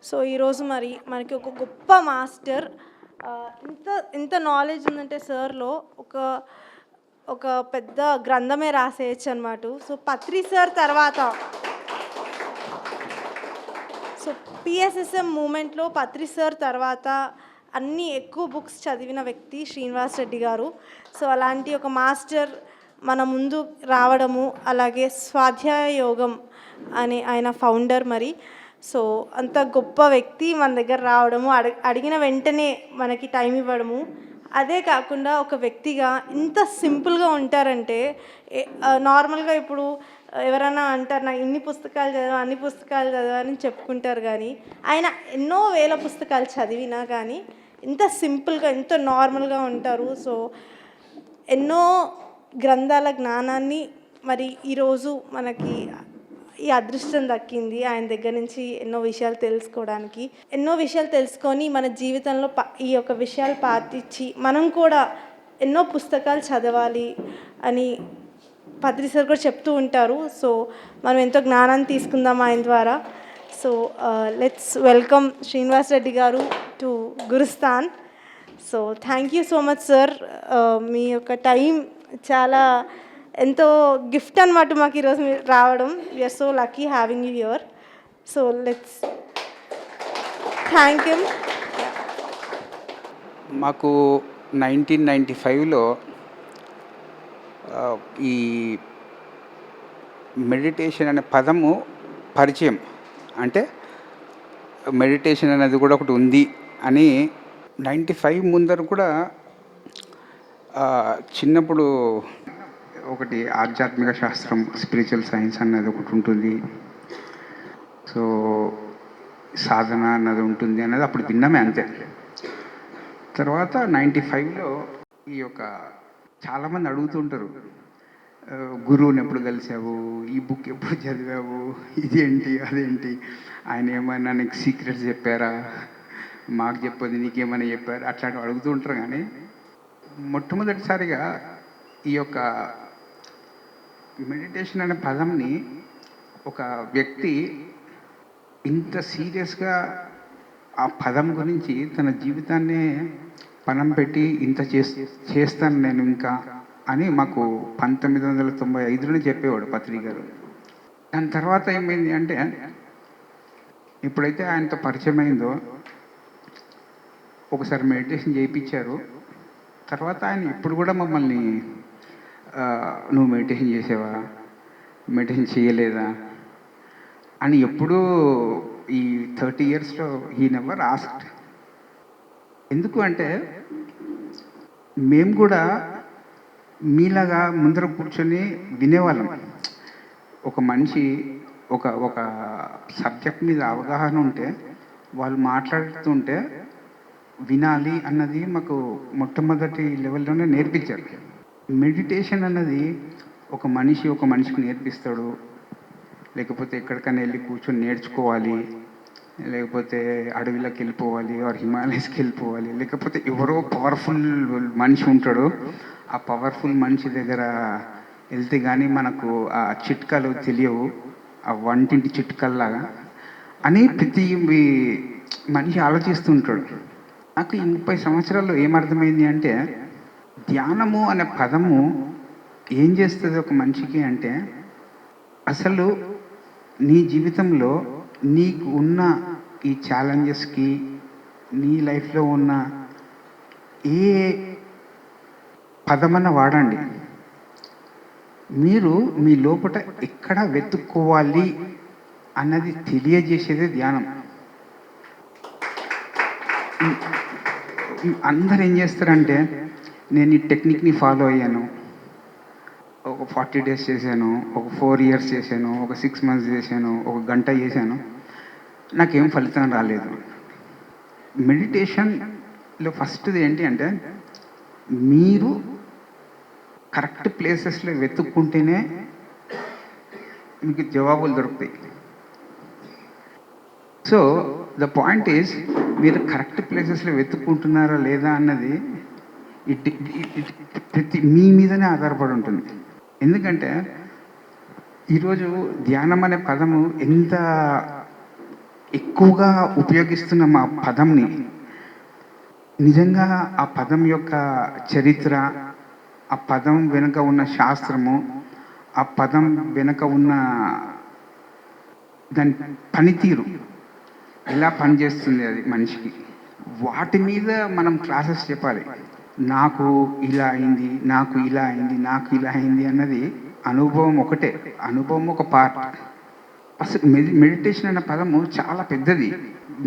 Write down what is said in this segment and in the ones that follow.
So ఈరోజు మరి మనకి ఒక గొప్ప మాస్టర్ ఇంత ఇంత నాలెడ్జ్ ఉందంటే సార్లో ఒక ఒక పెద్ద గ్రంథమే రాసేయచ్చు అనమాట. సో పత్రి సార్ తర్వాత సో పిఎస్ఎస్ఎం మూమెంట్లో పత్రి సార్ తర్వాత అన్ని ఎక్కువ బుక్స్ చదివిన వ్యక్తి శ్రీనివాస్ రెడ్డి గారు. సో అలాంటి ఒక మాస్టర్ మన ముందు రావడము, అలాగే స్వాధ్యాయ యోగం అని ఆయన ఫౌండర్ మరి. సో అంత గొప్ప వ్యక్తి మన దగ్గర రావడము, అడిగిన వెంటనే మనకి టైం ఇవ్వడము, అదే కాకుండా ఒక వ్యక్తిగా ఇంత సింపుల్గా ఉంటారంటే నార్మల్గా ఇప్పుడు ఎవరైనా అంటారు నాకు ఇన్ని పుస్తకాలు చదివా అన్ని పుస్తకాలు చదివా అని చెప్పుకుంటారు, కానీ ఆయన ఎన్నో వేల పుస్తకాలు చదివినా కానీ ఇంత సింపుల్గా ఎంతో నార్మల్గా ఉంటారు. సో ఎన్నో గ్రంథాల జ్ఞానాన్ని మరి ఈరోజు మనకి ఈ అదృష్టం దక్కింది ఆయన దగ్గర నుంచి ఎన్నో విషయాలు తెలుసుకోవడానికి. ఎన్నో విషయాలు తెలుసుకొని మన జీవితంలో ఈ యొక్క విషయాలు పాటించి మనం కూడా ఎన్నో పుస్తకాలు చదవాలి అని పత్రి సార్ కూడా చెప్తూ ఉంటారు. సో మనం ఎంతో జ్ఞానాన్ని తీసుకుందాం ఆయన ద్వారా. So let's welcome Srinivas Reddy garu to Gurusthan. So thank you so much sir. మీ యొక్క టైం చాలా ఎంతో గిఫ్ట్ అనమాట మాకు ఈరోజు మీరు రావడం. We're so lucky having you here. So let's thank you. మాకు 1995లో ఈ మెడిటేషన్ అనే పదము పరిచయం, అంటే మెడిటేషన్ అనేది కూడా ఒకటి ఉంది అని 95 ముందర కూడా చిన్నప్పుడు ఒకటి ఆధ్యాత్మిక శాస్త్రం, స్పిరిచువల్ సైన్స్ అన్నది ఒకటి ఉంటుంది, సో సాధన అన్నది ఉంటుంది అన్నది అప్పుడు విన్నామే అంతే. తర్వాత 95లో ఈ యొక్క చాలామంది అడుగుతుంటారు, గురువుని ఎప్పుడు కలిసావు, ఈ బుక్ ఎప్పుడు చదివావు, ఇదేంటి అదేంటి, ఆయన ఏమైనా నీకు సీక్రెట్స్ చెప్పారా, మాకు చెప్పదు నీకేమైనా చెప్పారా, అట్లాంటివి అడుగుతూ ఉంటారు. కానీ మొట్టమొదటిసారిగా ఈ యొక్క మెడిటేషన్ అనే పదంని ఒక వ్యక్తి ఇంత సీరియస్గా ఆ పదం గురించి తన జీవితాన్నే పణం పెట్టి ఇంత చేస్తాను నేను ఇంకా అని మాకు 1995లోనే చెప్పేవాడు పత్రి గారు. దాని తర్వాత ఏమైంది అంటే, ఎప్పుడైతే ఆయనతో పరిచయం అయిందో ఒకసారి మెడిటేషన్ చేయించారు. తర్వాత ఆయన ఇప్పుడు కూడా మమ్మల్ని నువ్వు మెడిటేషన్ చేసావా, మెడిటేషన్ చేయలేదా అని ఎప్పుడూ ఈ 30 yearsలో హీ నెవర్ ఆస్క్డ్. ఎందుకు అంటే మేము కూడా మీలాగా ముందర కూర్చొని వినేవాళ్ళం. ఒక మనిషి ఒక సబ్జెక్ట్ మీద అవగాహన ఉంటే వాళ్ళు మాట్లాడుతుంటే వినాలి అన్నది మాకు మొట్టమొదటి లెవెల్లోనే నేర్పించారు. మెడిటేషన్ అన్నది ఒక మనిషికి నేర్పిస్తాడు, లేకపోతే ఎక్కడికైనా వెళ్ళి కూర్చొని నేర్చుకోవాలి, లేకపోతే అడవిలోకి వెళ్ళిపోవాలి, ఆర్ హిమాలయస్కి వెళ్ళిపోవాలి, లేకపోతే ఎవరో పవర్ఫుల్ మనిషి ఉంటాడు, ఆ పవర్ఫుల్ మనిషి దగ్గర వెళ్తే కానీ మనకు ఆ చిట్కాలు తెలియవు, ఆ వంటింటి చిట్కల్లాగా అని ప్రతి మనిషి ఆలోచిస్తుంటాడు. నాకు ఈ 30 సంవత్సరాల్లో ఏమర్థమైంది అంటే, ధ్యానము అనే పదము ఏం చేస్తుంది ఒక మనిషికి అంటే, అసలు నీ జీవితంలో నీకు ఉన్న ఈ ఛాలెంజెస్కి, నీ లైఫ్లో ఉన్న ఏ పదమన్న వాడండి, మీరు మీ లోపల ఎక్కడ వెతుక్కోవాలి అన్నది తెలియజేసేదే ధ్యానం. అందరు ఏం చేస్తారంటే, నేను ఈ టెక్నిక్ని ఫాలో అయ్యాను, ఒక 40 days చేశాను, ఒక 4 years చేశాను, ఒక 6 months చేశాను, ఒక గంట చేశాను, నాకేం ఫలితం రాలేదు. మెడిటేషన్లో ఫస్ట్ది ఏంటి అంటే, మీరు కరెక్ట్ ప్లేసెస్లో వెతుక్కుంటేనే మీకు జవాబులు దొరుకుతాయి. సో ద పాయింట్ ఈజ్, మీరు కరెక్ట్ ప్లేసెస్లో వెతుక్కుంటున్నారా లేదా అన్నది ప్రతి మీ మీదనే ఆధారపడి ఉంటుంది. ఎందుకంటే ఈరోజు ధ్యానం అనే పదము ఎంత ఎక్కువగా ఉపయోగిస్తున్న మా పదంని నిజంగా ఆ పదం యొక్క చరిత్ర, ఆ పదం వెనుక ఉన్న శాస్త్రము, ఆ పదం వెనుక ఉన్న దాని పనితీరు ఎలా పనిచేస్తుంది అది మనిషికి, వాటి మీద మనం క్లాసెస్ చెప్పాలి. నాకు ఇలా అయింది, నాకు ఇలా అయింది, నాకు ఇలా అయింది అన్నది అనుభవం ఒకటే. అనుభవం ఒక పార్ట్. అసలు మెడిటేషన్ అనే పదము చాలా పెద్దది.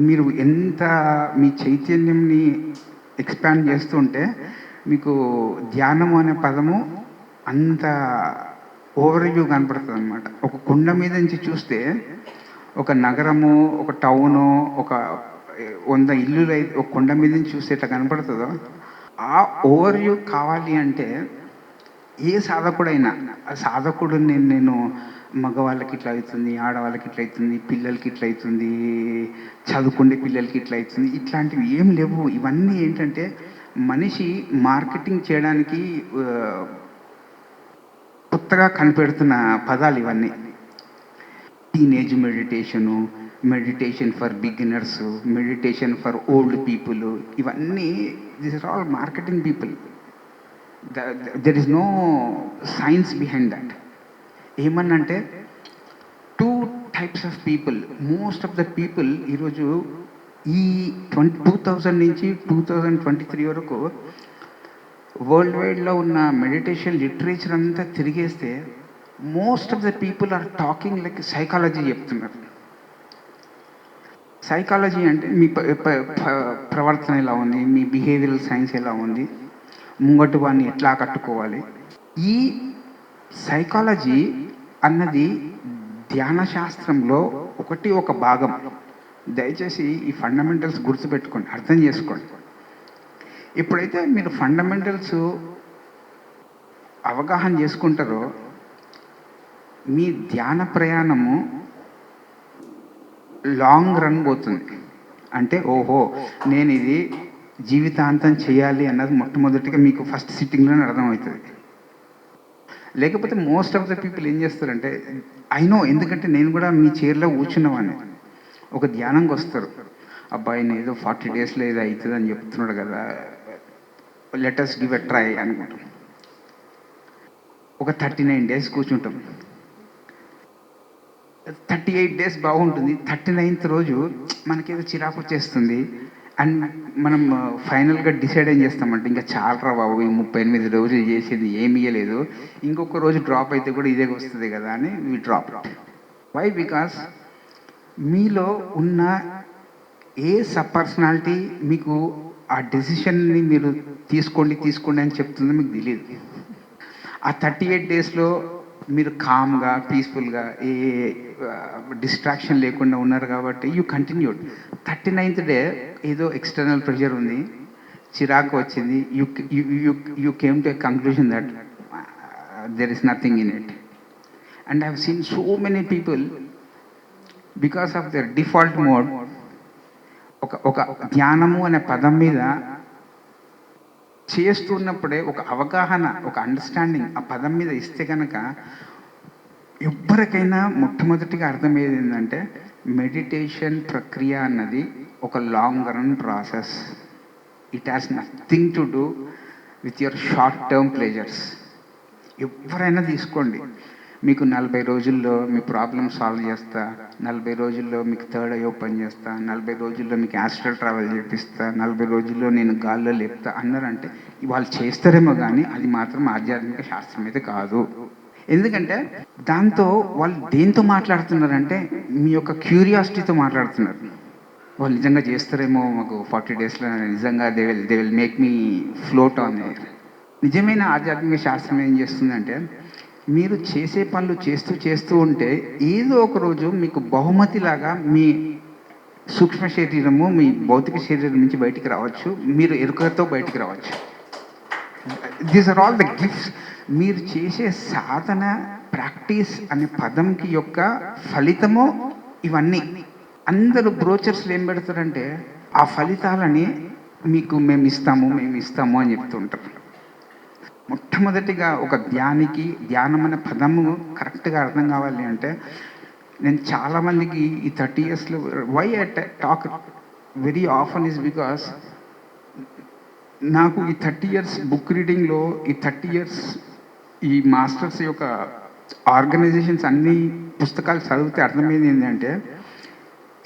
మీరు ఎంత మీ చైతన్యంని ఎక్స్పాండ్ చేస్తుంటే మీకు ధ్యానము అనే పదము అంత ఓవర్వ్యూ కనపడుతుంది అనమాట. ఒక కొండ మీద నుంచి చూస్తే ఒక నగరము, ఒక టౌను, ఒక 100 ఇల్లులు అయితే ఒక కొండ మీద నుంచి చూస్తే ఎట్లా కనపడుతుందో, ఆ ఓవర్వ్యూ కావాలి అంటే ఏ సాధకుడైనా, ఆ సాధకుడు నేను మగవాళ్ళకి ఇట్లా అవుతుంది, ఆడవాళ్ళకి ఇట్లా అవుతుంది, పిల్లలకి ఇట్లా అవుతుంది, చదువుకునే పిల్లలకి ఇట్లా అవుతుంది, ఇట్లాంటివి ఏం లేవు. ఇవన్నీ ఏంటంటే మనిషి మార్కెటింగ్ చేయడానికి కొత్తగా కనిపెడుతున్న పదాలు ఇవన్నీ. Teenage meditation, meditation for beginners, meditation for old people, ఇవన్నీ this are all marketing people. There is no science behind that. ఏమన్నంటే 2 types of people, most of the people ఈరోజు ఈ 2000 నుంచి 2023 వరకు వరల్డ్ వైడ్లో ఉన్న మెడిటేషన్ లిటరేచర్ అంతా తిరిగేస్తే most of the people are talking like psychology చెప్తున్నారు. సైకాలజీ అంటే మీ ప్రవర్తన ఎలా ఉంది, మీ బిహేవియరల్ సైన్స్ ఎలా ఉంది, ముంగటి వాడిని ఎట్లా కట్టుకోవాలి. ఈ సైకాలజీ అన్నది ధ్యాన శాస్త్రంలో ఒక భాగం. దయచేసి ఈ ఫండమెంటల్స్ గుర్తుపెట్టుకోండి, అర్థం చేసుకోండి. ఎప్పుడైతే మీరు ఫండమెంటల్స్ అవగాహన చేసుకుంటారో మీ ధ్యాన ప్రయాణము లాంగ్ రన్ పోతుంది. అంటే ఓహో నేను ఇది జీవితాంతం చేయాలి అన్నది మొట్టమొదటిగా మీకు ఫస్ట్ సిట్టింగ్లోనే అర్థమవుతుంది. లేకపోతే మోస్ట్ ఆఫ్ ద పీపుల్ ఏం చేస్తారంటే, అయినో ఎందుకంటే నేను కూడా మీ చైర్లో కూర్చున్నవాడిని. ఒక ధ్యానంకి వస్తారు, అబ్బాయి నేను ఏదో 40 డేస్లో ఏదో అవుతుంది అని చెప్తున్నాడు కదా, లెటర్స్ గివ్ ఎ ట్రై అనుకుంటాం. ఒక 39 డేస్ కూర్చుంటాం, 38 డేస్ బాగుంటుంది, 39th రోజు మనకేదో చిరాకు వచ్చేస్తుంది. అండ్ మనం ఫైనల్గా డిసైడ్ ఏం చేస్తామంటే ఇంకా చాలరా బాబు, ఈ 38 రోజులు చేసేది ఏమి ఇయ్యలేదు, ఇంకొక రోజు డ్రాప్ అయితే కూడా ఇదే వస్తుంది కదా అని వీ డ్రాప్. వై? బికాస్ మీలో ఉన్న ఏ సబ్ పర్సనాలిటీ మీకు ఆ డెసిషన్ని మీరు తీసుకోండి అని చెప్తుందో మీకు తెలియదు. ఆ 38 డేస్లో మీరు కామ్గా, పీస్ఫుల్గా, ఏ డిస్ట్రాక్షన్ లేకుండా ఉన్నారు కాబట్టి యూ కంటిన్యూడ్. 39th డే ఏదో ఎక్స్టర్నల్ ప్రెషర్ ఉంది, చిరాకు వచ్చింది, you came to a conclusion that there is nothing in it. And I have seen so many people because of their default mode ఒక ధ్యానము అనే పదం మీద చేస్తున్నప్పుడే ఒక అవగాహన, ఒక అండర్స్టాండింగ్ ఆ పదం మీద ఇస్తే కనుక ఎవ్వరికైనా మొట్టమొదటిగా అర్థమయ్యేది ఏంటంటే మెడిటేషన్ ప్రక్రియ అన్నది ఒక long run process. It has nothing to do with your short term pleasures. ఎవరైనా తీసుకోండి, మీకు 40 రోజుల్లో మీ ప్రాబ్లమ్ సాల్వ్ చేస్తా, 40 రోజుల్లో మీకు థర్డ్ ఐ ఓపెన్ చేస్తా, 40 రోజుల్లో మీకు యాస్ట్రల్ ట్రావెల్ చేపిస్తా, 40 రోజుల్లో నేను గాల్లో లేపుతా అన్నారంటే వాళ్ళు చేస్తారేమో కానీ అది మాత్రం ఆధ్యాత్మిక శాస్త్రం అయితే కాదు. ఎందుకంటే దాంతో వాళ్ళు దేంతో మాట్లాడుతున్నారంటే మీ యొక్క క్యూరియాసిటీతో మాట్లాడుతున్నారు. వాళ్ళు నిజంగా చేస్తారేమో, మాకు 40 డేస్లో నిజంగా they will make me float on air. నిజమైన ఆధ్యాత్మిక శాస్త్రం ఏం చేస్తుందంటే మీరు చేసే పనులు చేస్తూ ఉంటే ఏదో ఒక రోజు మీకు బహుమతిలాగా మీ సూక్ష్మ శరీరము, మీ భౌతిక శరీరం నుంచి బయటికి రావచ్చు, మీరు ఎరుకతో బయటికి రావచ్చు. These are all the gifts. మీరు చేసే సాధన, ప్రాక్టీస్ అనే పదంకి యొక్క ఫలితము ఇవన్నీ. అందరూ బ్రోచర్స్లో ఏం పెడతారంటే ఆ ఫలితాలని మీకు మేము ఇస్తాము అని చెప్తుంటారు. మొట్టమొదటిగా ఒక ధ్యానం అనే పదము కరెక్ట్గా అర్థం కావాలి అంటే నేను చాలామందికి ఈ 30 ఇయర్స్లో why I talk very often is because నాకు ఈ 30 ఇయర్స్ బుక్ రీడింగ్లో ఈ 30 ఇయర్స్ ఈ మాస్టర్స్ యొక్క ఆర్గనైజేషన్స్ అన్ని పుస్తకాలు చదివితే అర్థమైంది ఏంటంటే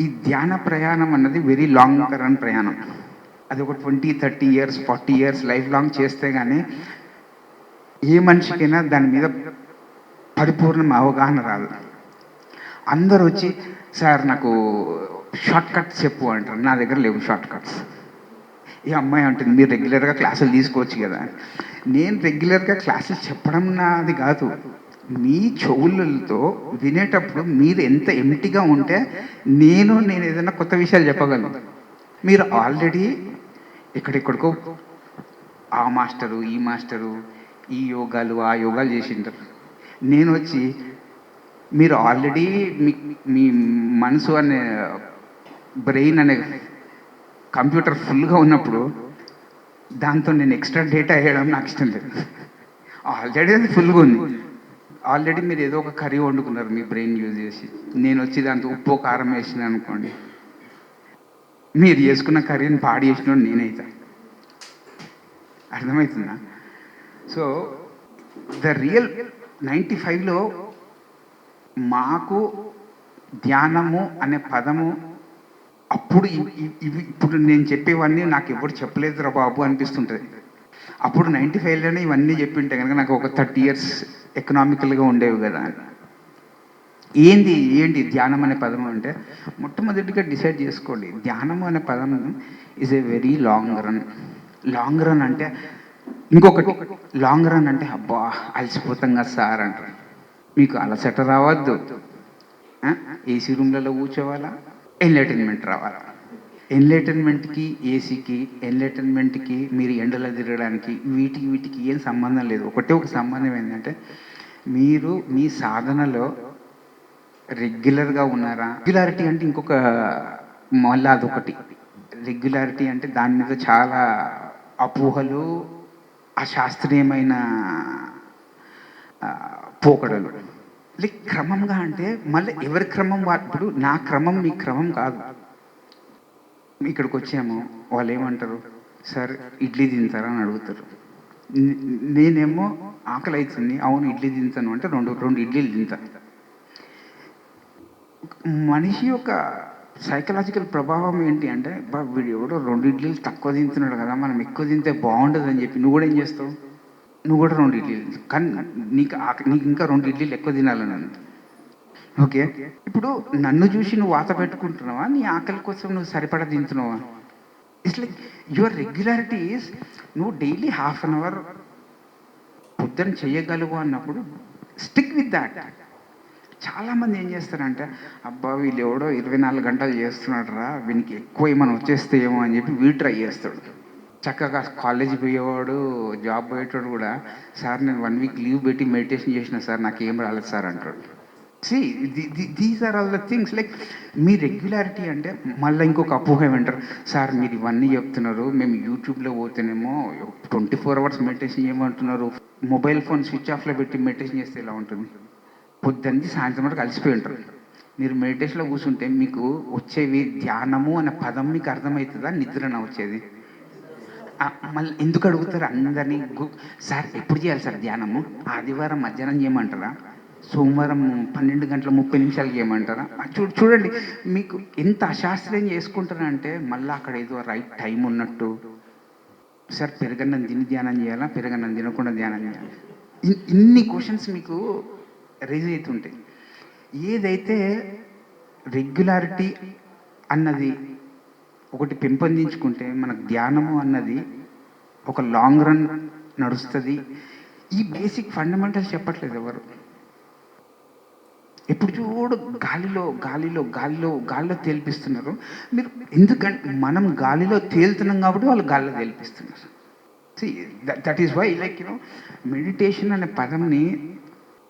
ఈ ధ్యాన ప్రయాణం అన్నది వెరీ లాంగ్ రన్ ప్రయాణం. అది ఒక 20-30 ఇయర్స్ 40 ఇయర్స్ లైఫ్ లాంగ్ చేస్తే కానీ ఏ మనిషికైనా దాని మీద పరిపూర్ణ అవగాహన రాదు. అందరూ వచ్చి సార్ నాకు షార్ట్ కట్స్ చెప్పు అంటారు. నా దగ్గర లేవు షార్ట్ కట్స్. ఈ అమ్మాయి అంటుంది మీరు రెగ్యులర్గా క్లాసులు తీసుకోవచ్చు కదా. నేను రెగ్యులర్గా క్లాసులు చెప్పడం నాది కాదు. మీ చెవులతో వినేటప్పుడు మీరు ఎంత ఎంటిగా ఉంటే నేను ఏదైనా కొత్త విషయాలు చెప్పగలను. మీరు ఆల్రెడీ ఎక్కడెక్కడికో ఆ మాస్టరు ఈ మాస్టరు ఈ యోగాలు ఆ యోగాలు చేసింటారు. నేను వచ్చి మీరు ఆల్రెడీ మీ మనసు అనే బ్రెయిన్ అనే కంప్యూటర్ ఫుల్గా ఉన్నప్పుడు దాంతో నేను ఎక్స్ట్రా డేటా వేయడం నాకు ఇష్టం లేదు. ఆల్రెడీ అది ఫుల్గా ఉంది. ఆల్రెడీ మీరు ఏదో ఒక కర్రీ వండుకున్నారు మీ బ్రెయిన్ యూజ్ చేసి. నేను వచ్చి దాంతో ఉప్పు కారం వేసిన అనుకోండి, మీరు చేసుకున్న కర్రీని పాడు చేసినోడు నేనైతే. అర్థమవుతుందా? సో ద రియల్ 95లో మాకు ధ్యానము అనే పదము అప్పుడు ఇవి ఇప్పుడు నేను చెప్పేవన్నీ నాకు ఎప్పుడు చెప్పలేదురా బాబు అనిపిస్తుంటుంది. అప్పుడు 95లోనే ఇవన్నీ చెప్పింటే కనుక నాకు ఒక 30 ఇయర్స్ ఎకనామికల్గా ఉండేవి కదా. ఏంటి ధ్యానం అనే పదం అంటే మొట్టమొదటిగా డిసైడ్ చేసుకోండి. ధ్యానము అనే పదం is a very long run. Long run అంటే ఇంకొకటి, లాంగ్ రన్ అంటే అబ్బా అలసిపోతాం కదా సార్ అంటారు. మీకు అలసట రావద్దు, ఏసీ రూమ్లలో కూర్చోవాలా, ఎంటర్టైన్మెంట్ రావాలా. ఎంటర్టైన్మెంట్కి ఏసీకి ఎంటర్టైన్మెంట్కి మీరు ఎండలో తిరగడానికి వీటికి ఏం సంబంధం లేదు. ఒక సంబంధం ఏంటంటే మీరు మీ సాధనలో రెగ్యులర్గా ఉన్నారా. రెగ్యులారిటీ అంటే ఇంకొక మళ్ళీ అదొకటి. రెగ్యులారిటీ అంటే దాని మీద చాలా అపోహలు, అశాస్త్రీయమైన పోకడలు. లైక్ క్రమంగా అంటే మళ్ళీ ఎవరి క్రమం ఇప్పుడు నా క్రమం మీ క్రమం కాదు. ఇక్కడికి వచ్చాము, వాళ్ళు ఏమంటారు, సార్ ఇడ్లీ తింటారా అని అడుగుతారు. నేనేమో ఆకలి అవుతుంది, అవును ఇడ్లీ తింటాను అంటే రెండు ఇడ్లీలు తింటాను. మనిషి యొక్క సైకలాజికల్ ప్రభావం ఏంటి అంటే వీడు ఎవడో 2 ఇడ్లీలు తక్కువ తింటున్నాడు కదా, మనం ఎక్కువ తింటే బాగుంటుంది అని చెప్పి నువ్వు కూడా ఏం చేస్తావు, నువ్వు కూడా 2 ఇడ్లీలు, కానీ నీకు ఇంకా 2 ఇడ్లీలు ఎక్కువ తినాలని అంత. ఓకే, ఇప్పుడు నన్ను చూసి నువ్వు వాత పెట్టుకుంటున్నావా, నీ ఆకలి కోసం నువ్వు సరిపడా తింటున్నావా? It's like your regularity is నువ్వు డైలీ హాఫ్ అన్ అవర్ పొద్దున చేయగలవు అన్నప్పుడు స్టిక్ విత్ దాట్. చాలామంది ఏం చేస్తారంటే అబ్బా వీళ్ళు ఎవడో 24 గంటలు చేస్తున్నాడు రా, వీనికి ఎక్కువ ఏమైనా వచ్చేస్తే ఏమో అని చెప్పి వీడు ట్రై చేస్తాడు. చక్కగా కాలేజీ పోయేవాడు, జాబ్ పోయేటోడు కూడా సార్ నేను 1 వీక్ లీవ్ పెట్టి మెడిటేషన్ చేసిన సార్ నాకేం రాలేదు సార్ అంటాడు. These are all the things. Like మీ రెగ్యులారిటీ అంటే మళ్ళీ ఇంకొక అపోహ ఏమంటారు, సార్ మీరు ఇవన్నీ చెప్తున్నారు, మేము యూట్యూబ్లో పోతేనేమో 24 అవర్స్ మెడిటేషన్ చేయమంటున్నారు, మొబైల్ ఫోన్ స్విచ్ ఆఫ్లో పెట్టి మెడిటేషన్ చేస్తే ఎలా ఉంటుంది? పొద్దున్నీ సాయంత్రం వరకు కలిసిపోయి ఉంటారు. మీరు మెడిటేషన్లో కూర్చుంటే మీకు వచ్చేవి ధ్యానము అనే పదం మీకు అర్థమవుతుందా, నిద్రన వచ్చేది? మళ్ళీ ఎందుకు అడుగుతారు అందరినీ, సార్ ఎప్పుడు చేయాలి సార్ ధ్యానము? ఆదివారం మధ్యాహ్నం చేయమంటారా, సోమవారం 12:30 చేయమంటారా? చూడండి మీకు ఎంత అశాస్త్రీయం చేసుకుంటారంటే మళ్ళీ అక్కడ ఏదో రైట్ టైం ఉన్నట్టు. సార్ పెరగన్నం తిని ధ్యానం చేయాలా, పెరగన్నం తినకుండా ధ్యానం చేయాలి? ఇన్ని క్వశ్చన్స్ మీకు రైజ్ అవుతుంటాయి. ఏదైతే రెగ్యులారిటీ అన్నది ఒకటి పెంపొందించుకుంటే మనకు ధ్యానము అన్నది ఒక లాంగ్ రన్ నడుస్తుంది. ఈ బేసిక్ ఫండమెంటల్స్ చెప్పట్లేదు ఎవరు. ఎప్పుడు చూడు గాలిలో తేల్పిస్తున్నారు. మీరు ఎందుకంటే మనం గాలిలో తేలుతున్నాం కాబట్టి వాళ్ళు గాలిలో తేల్పిస్తున్నారు. That is why like meditation అనే పదంని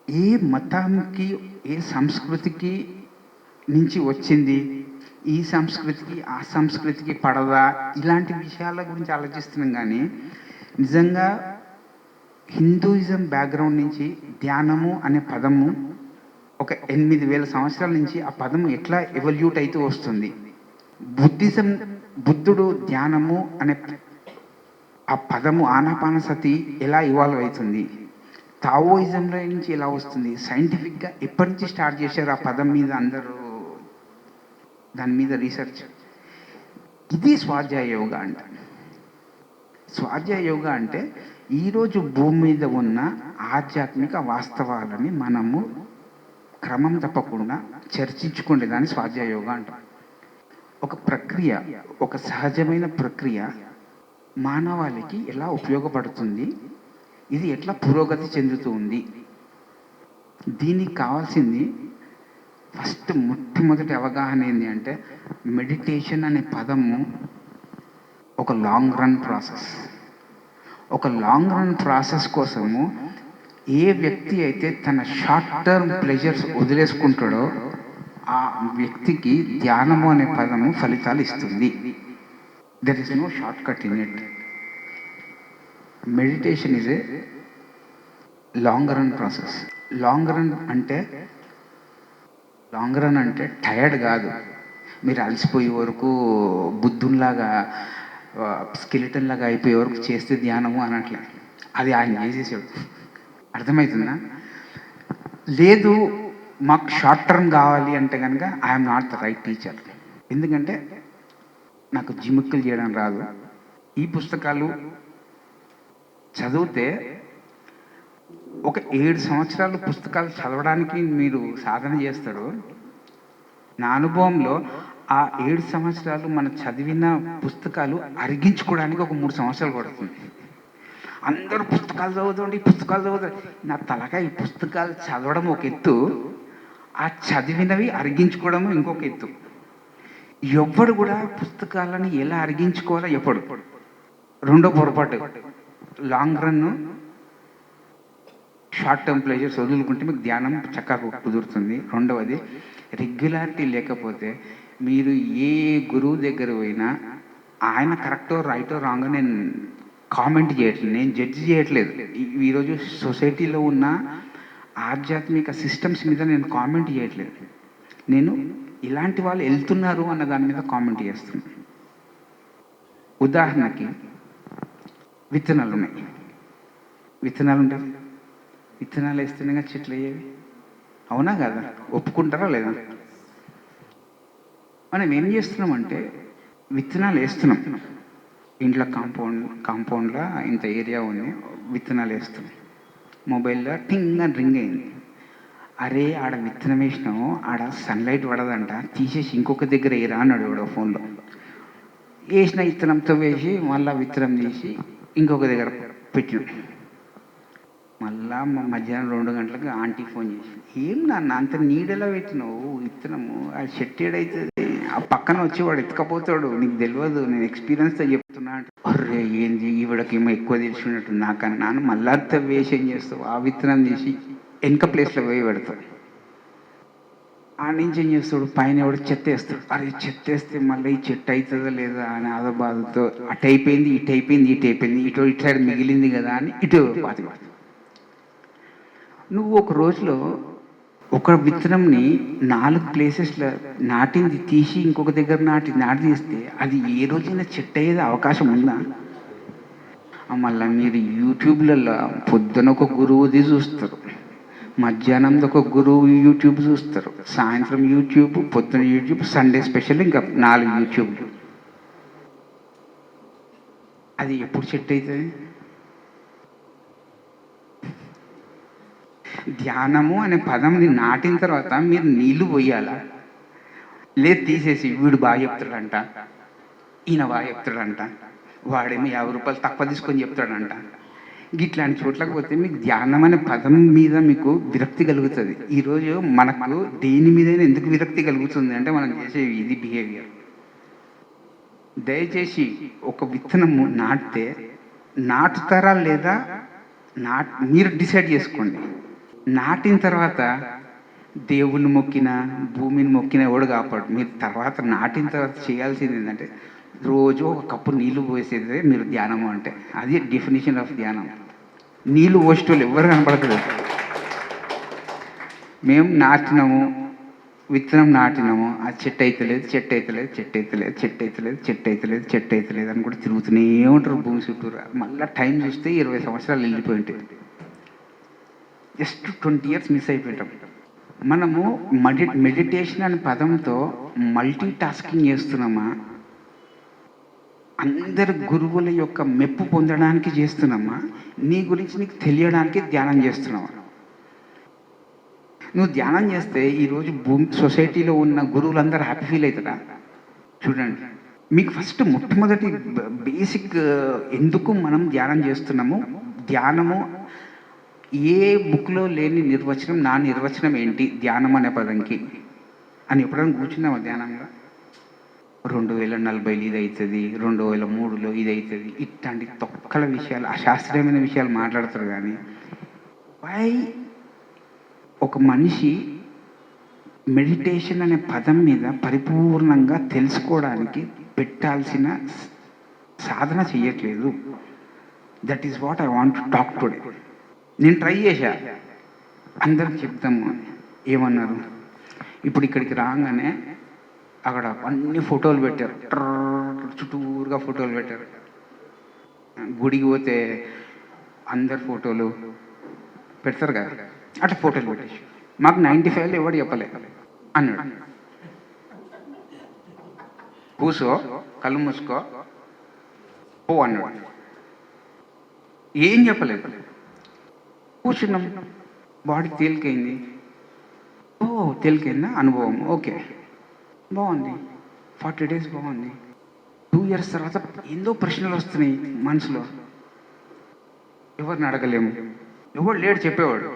ఏ మతానికి ఏ సంస్కృతికి నుంచి వచ్చింది, ఈ సంస్కృతికి ఆ సంస్కృతికి పడదా, ఇలాంటి విషయాల గురించి ఆలోచిస్తున్నాం. కానీ నిజంగా హిందూయిజం బ్యాక్గ్రౌండ్ నుంచి ధ్యానము అనే పదము ఒక 8,000 సంవత్సరాల నుంచి ఆ పదం ఎట్లా ఎవల్యూట్ అవుతూ వస్తుంది. బుద్ధుడు ధ్యానము అనే ఆ పదము ఆనాపానసతి ఎలా ఇవాల్వ్ అవుతుంది, తావోయిజంలో నుంచి ఎలా వస్తుంది, సైంటిఫిక్గా ఎప్పటి నుంచి స్టార్ట్ చేశారు ఆ పదం మీద అందరూ దాని మీద రీసెర్చ్. ఇది స్వాధ్యాయ యోగా అంటే. స్వాధ్యాయ యోగా అంటే ఈరోజు భూమి మీద ఉన్న ఆధ్యాత్మిక వాస్తవాలని మనము క్రమం తప్పకుండా చర్చించుకునేదాన్ని స్వాధ్యాయ యోగా అంటాం. ఒక ప్రక్రియ, ఒక సహజమైన ప్రక్రియ మానవాళికి ఎలా ఉపయోగపడుతుంది, ఇది ఎట్లా పురోగతి చెందుతుంది, దీనికి కావాల్సింది మొట్టమొదటి అవగాహన ఏంటి అంటే మెడిటేషన్ అనే పదము ఒక లాంగ్ రన్ ప్రాసెస్. ఒక లాంగ్ రన్ ప్రాసెస్ కోసము ఏ వ్యక్తి అయితే తన షార్ట్ టర్మ్ ప్లెజర్స్ వదిలేసుకుంటాడో ఆ వ్యక్తికి ధ్యానము అనే పదము ఫలితాలు ఇస్తుంది. There is no short cut in it. Meditation is a long run process. Long run అంటే టయర్డ్ కాదు, మీరు అలసిపోయే వరకు బుద్ధునిలాగా స్కెలిటన్ లాగా అయిపోయే వరకు చేస్తే ధ్యానము అనట్లే. అది ఆయన చేసేసాడు. అర్థమవుతుందా? లేదు మాకు షార్ట్ టర్మ్ కావాలి అంటే కనుక I'm not the right teacher. ఎందుకంటే నాకు జిమ్ముక్కులు చేయడం రాదు. ఈ పుస్తకాలు చదివితే ఒక 7 సంవత్సరాలు పుస్తకాలు చదవడానికి మీరు సాధన చేస్తాడు. నా అనుభవంలో ఆ 7 సంవత్సరాలు మనం చదివిన పుస్తకాలు అరిగించుకోవడానికి ఒక 3 సంవత్సరాలు పడుతుంది. అందరూ పుస్తకాలు చదువుతారు. నా తలగా ఈ పుస్తకాలు చదవడం ఒక ఎత్తు, ఆ చదివినవి అరిగించుకోవడం ఇంకొక ఎత్తు. ఎవ్వడు కూడా పుస్తకాలను ఎలా అరిగించుకోవాలో ఎప్పుడు. రెండో పొరపాటు, long run short term pleasures వదులుకుంటే మీకు ధ్యానం చక్కగా కుదురుతుంది. రెండవది, రెగ్యులారిటీ లేకపోతే మీరు ఏ గురువు దగ్గర పోయినా ఆయన కరెక్టో రైటో రాంగో నేను కామెంట్ చేయట్లేదు, నేను జడ్జి చేయట్లేదు. ఈరోజు సొసైటీలో ఉన్న ఆధ్యాత్మిక సిస్టమ్స్ మీద నేను కామెంట్ చేయట్లేదు. నేను ఇలాంటి వాళ్ళు వెళ్తున్నారు అన్న దాని మీద కామెంట్ చేస్తున్నాను. ఉదాహరణకి విత్తనాలు ఉన్నాయి. విత్తనాలు వేస్తేనే చెట్లు అయ్యేవి. అవునా కదా? ఒప్పుకుంటారా లేదా? మనం ఏం చేస్తున్నామంటే విత్తనాలు వేస్తున్నాం. ఇంట్లో కాంపౌండ్లో ఇంత ఏరియా ఉంది, విత్తనాలు వేస్తున్నాం. మొబైల్లో టింగ్ అని రింగ్ అయింది. అరే ఆడ విత్తనం వేసినాము, ఆడ సన్లైట్ పడదంట, తీసేసి ఇంకొక దగ్గర వేయరా అన్నాడు వాడు ఫోన్లో. వేసిన విత్తనంతో వేసి మళ్ళీ విత్తనం తీసి ఇంకొక దగ్గర పెట్టినాం. మళ్ళా మధ్యాహ్నం 2 గంటలకు ఆంటీ ఫోన్ చేసి, ఏం నాన్న అంత నీడెలా పెట్టినావు విత్తనము, అది చెట్టు ఏడవుతుంది, ఆ పక్కన వచ్చి వాడు ఎత్తుకపోతాడు, నీకు తెలియదు, నేను ఎక్స్పీరియన్స్తో చెప్తున్నా అంటే, అర్రే ఏంది ఈవిడకేమో ఎక్కువ తెలిసినట్టు నాకన్నా మళ్ళా వేసి ఏం చేస్తావు, ఆ విత్తనం తీసి వెనక ప్లేస్లో పోయి పెడతాడు. ఆ నుంచి ఏం చేస్తాడు, పైన ఎవడు చెత్త వేస్తాడు. అరే చెత్త వేస్తే మళ్ళీ ఈ చెట్టు అవుతుందా లేదా అని ఆద బాధతో అటు అయిపోయింది ఇటు సైడ్ మిగిలింది కదా అని ఇటు పాతి. నువ్వు ఒక రోజులో ఒక విత్తనంని 4 ప్లేసెస్లో నాటింది తీసి ఇంకొక దగ్గర నాటి తీస్తే అది ఏ రోజైనా చెట్టు అయ్యేది అవకాశం ఉందా? మళ్ళీ మీరు యూట్యూబ్లలో పొద్దున ఒక గురువుది చూస్తారు, మధ్యాహ్నంలో ఒక గురువు యూట్యూబ్ చూస్తారు, సాయంత్రం యూట్యూబ్, పొద్దున యూట్యూబ్, సండే స్పెషల్ ఇంకా 4 యూట్యూబ్లు. అది ఎప్పుడు సెట్ అవుతుంది? ధ్యానము అనే పదంని నాటిన తర్వాత మీరు నీళ్లు పోయాలా, లేదు తీసేసి వీడు బాగా చెప్తాడంట, ఈయన బాగా చెప్తాడంట, వాడేమో 50 రూపాయలు తక్కువ తీసుకొని చెప్తాడంట, ఇట్లాంటి చోట్లకు పోతే మీకు ధ్యానం అనే పదం మీద మీకు విరక్తి కలుగుతుంది. ఈరోజు మనకు దేని మీదైనా ఎందుకు విరక్తి కలుగుతుంది అంటే మనం చేసే ఇది బిహేవియర్. దయచేసి ఒక విత్తనము నాటుతారా లేదా మీరు డిసైడ్ చేసుకోండి. నాటిన తర్వాత దేవుణ్ణి మొక్కినా భూమిని మొక్కినా ఎవడు కాపాడు. మీరు తర్వాత నాటిన తర్వాత చేయాల్సింది ఏంటంటే రోజు ఒక కప్పు నీళ్లు పోసేదే మీరు ధ్యానము అంటే. అది డెఫినేషన్ ఆఫ్ ధ్యానం. నీళ్లు పోసేటోళ్ళు ఎవరు కనపడతారు. మేము నాటినాము, విత్తనం నాటినాము, అది చెట్టు అయితలేదు, చెట్టు అయితలేదు, చెట్టు అయితలేదు, చెట్టు అయితలేదు, చెట్టు అయితలేదు, చెట్టు అయితలేదు అని కూడా తిరుగుతూనే ఉంటారు భూమి చుట్టూరా. మళ్ళీ టైం చూస్తే 20 సంవత్సరాలు వెళ్ళిపోయి ఉంటాయి. జస్ట్ 20 years మిస్ అయిపోయింటాం. మనము మెడిటేషన్ అనే పదంతో మల్టీ టాస్కింగ్ చేస్తున్నామా, అందరు గురువుల యొక్క మెప్పు పొందడానికి చేస్తున్నామా, నీ గురించి నీకు తెలియడానికి ధ్యానం చేస్తున్నావా? నువ్వు ధ్యానం చేస్తే ఈరోజు సొసైటీలో ఉన్న గురువులందరూ హ్యాపీ ఫీల్ అవుతారా? చూడండి, మీకు ఫస్ట్ మొట్టమొదటి బేసిక్ ఎందుకు మనం ధ్యానం చేస్తున్నాము, ధ్యానము ఏ బుక్లో లేని నిర్వచనం, నా నిర్వచనం ఏంటి ధ్యానం అనే పదంకి అని ఎప్పుడైనా కూర్చున్నామా ధ్యానంగా? 2040 ఇది అవుతుంది, 2003లో ఇది అవుతుంది, ఇట్లాంటి తొక్కల విషయాలు, అశాస్త్రీయమైన విషయాలు మాట్లాడతారు. కానీ వై ఒక మనిషి మెడిటేషన్ అనే పదం మీద పరిపూర్ణంగా తెలుసుకోవడానికి పెట్టాల్సిన సాధన చెయ్యట్లేదు? That is what I want to talk today. నేను ట్రై చేశా, అందరికి చెప్తాము. ఏమన్నారు? ఇప్పుడు ఇక్కడికి రాగానే అక్కడ అన్ని ఫోటోలు పెట్టారు, చుట్టూరుగా ఫోటోలు పెట్టారు. గుడికి పోతే అందరు ఫోటోలు పెడతారు కదా, అట్లా ఫోటోలు పెట్టేసి మాకు 95లో ఎవడు చెప్పలే అన్నాడు. కూసో, కళ్ళు మూసుకో, పో అన్నాడు. ఏం చెప్పలేదు. కూర్చున్నాం, బాడీ తేలికైంది. ఓ తేలికైందా అనుభవం, ఓకే బాగుంది. 40 days బాగుంది. 2 years తర్వాత ఎన్నో ప్రశ్నలు వస్తున్నాయి మనసులో. ఎవరిని అడగలేము, ఎవరు లేడు చెప్పేవాడు.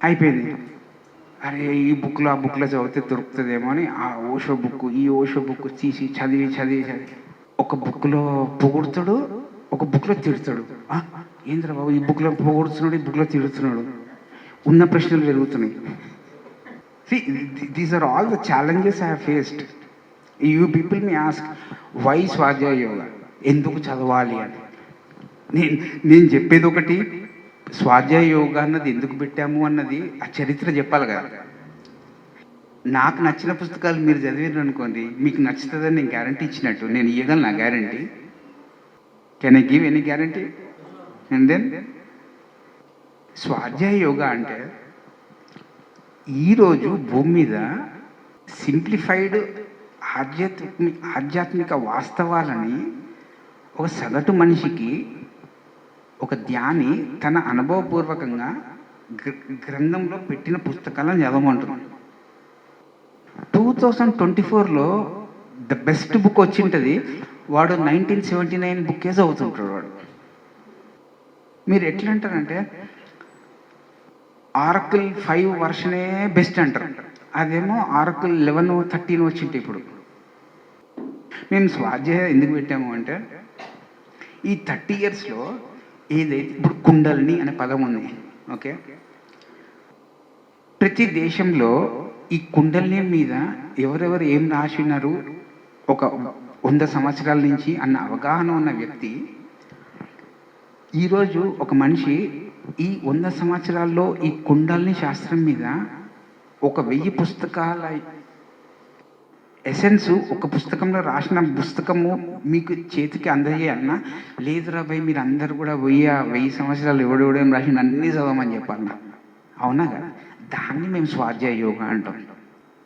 అయిపోయింది. అరే ఈ బుక్లో ఆ బుక్లో చదివితే దొరుకుతుందేమో అని ఆ ఓషో బుక్, ఈ ఓషో బుక్ తీసి చదివి ఒక బుక్లో పొగుడుతాడు, ఒక బుక్లో తిడుతాడు. ఏంద్ర బాబు, ఈ బుక్లో పొగుడుతున్నాడు, ఈ బుక్లో తిడుతున్నాడు. ఉన్న ప్రశ్నలు పెరుగుతున్నాయి. See, these are all the challenges I have faced. You people may ask, why Svadhyaya Yoga? ఎందుకు చదవాలి అని. నేను చెప్పేది ఒకటి, స్వాధ్యాయ యోగా అన్నది ఎందుకు పెట్టాము అన్నది ఆ చరిత్ర చెప్పాలి కదా. నాకు నచ్చిన పుస్తకాలు మీరు చదివారు అనుకోండి, మీకు నచ్చుతుందని నేను గ్యారంటీ ఇచ్చినట్టు. నేను ఇవ్వగలను నా guarantee. Can I give any guarantee? And then స్వాధ్యాయ యోగా అంటే ఈరోజు భూమి మీద సింప్లిఫైడ్ ఆధ్యాత్మిక వాస్తవాలని ఒక సగటు మనిషికి, ఒక ధ్యాని తన అనుభవపూర్వకంగా గ్రంథంలో పెట్టిన పుస్తకాలను చదవమంటున్నాడు. 2024లో ద బెస్ట్ బుక్ వచ్చింటుంది, వాడు 1979 బుక్కే చదువుతుంటాడు వాడు. మీరు ఎట్లా అంటారంటే ఆరకిల్ 5 వర్షనే బెస్ట్ అంటారు, అదేమో ఆరకిల్ 11, 13 వచ్చింటే. ఇప్పుడు మేము స్వాధ్యాయ ఎందుకు పెట్టాము అంటే, ఈ 30 yearsలో ఏదైతే ఇప్పుడు కుండలిని అనే పదం ఉంది, ఓకే, ప్రతి దేశంలో ఈ కుండలిని మీద ఎవరెవరు ఏం రాసినారు ఒక 100 సంవత్సరాల నుంచి అన్న అవగాహన ఉన్న వ్యక్తి ఈరోజు ఒక మనిషి ఈ 100 సంవత్సరాల్లో ఈ కుండలిని శాస్త్రం మీద ఒక 1000 పుస్తకాల ఎసెన్స్, ఒక పుస్తకంలో రాసిన పుస్తకము మీకు చేతికి అందజేయాలన్నా, లేదురా భయ్ మీరు అందరు కూడా 1000 సంవత్సరాలు ఎవడెవడేం రాసిన అన్నీ చదవమని చెప్పాలన్నా. అవునా కదా? దాన్ని మేము స్వాధ్యాయ యోగా అంటాం.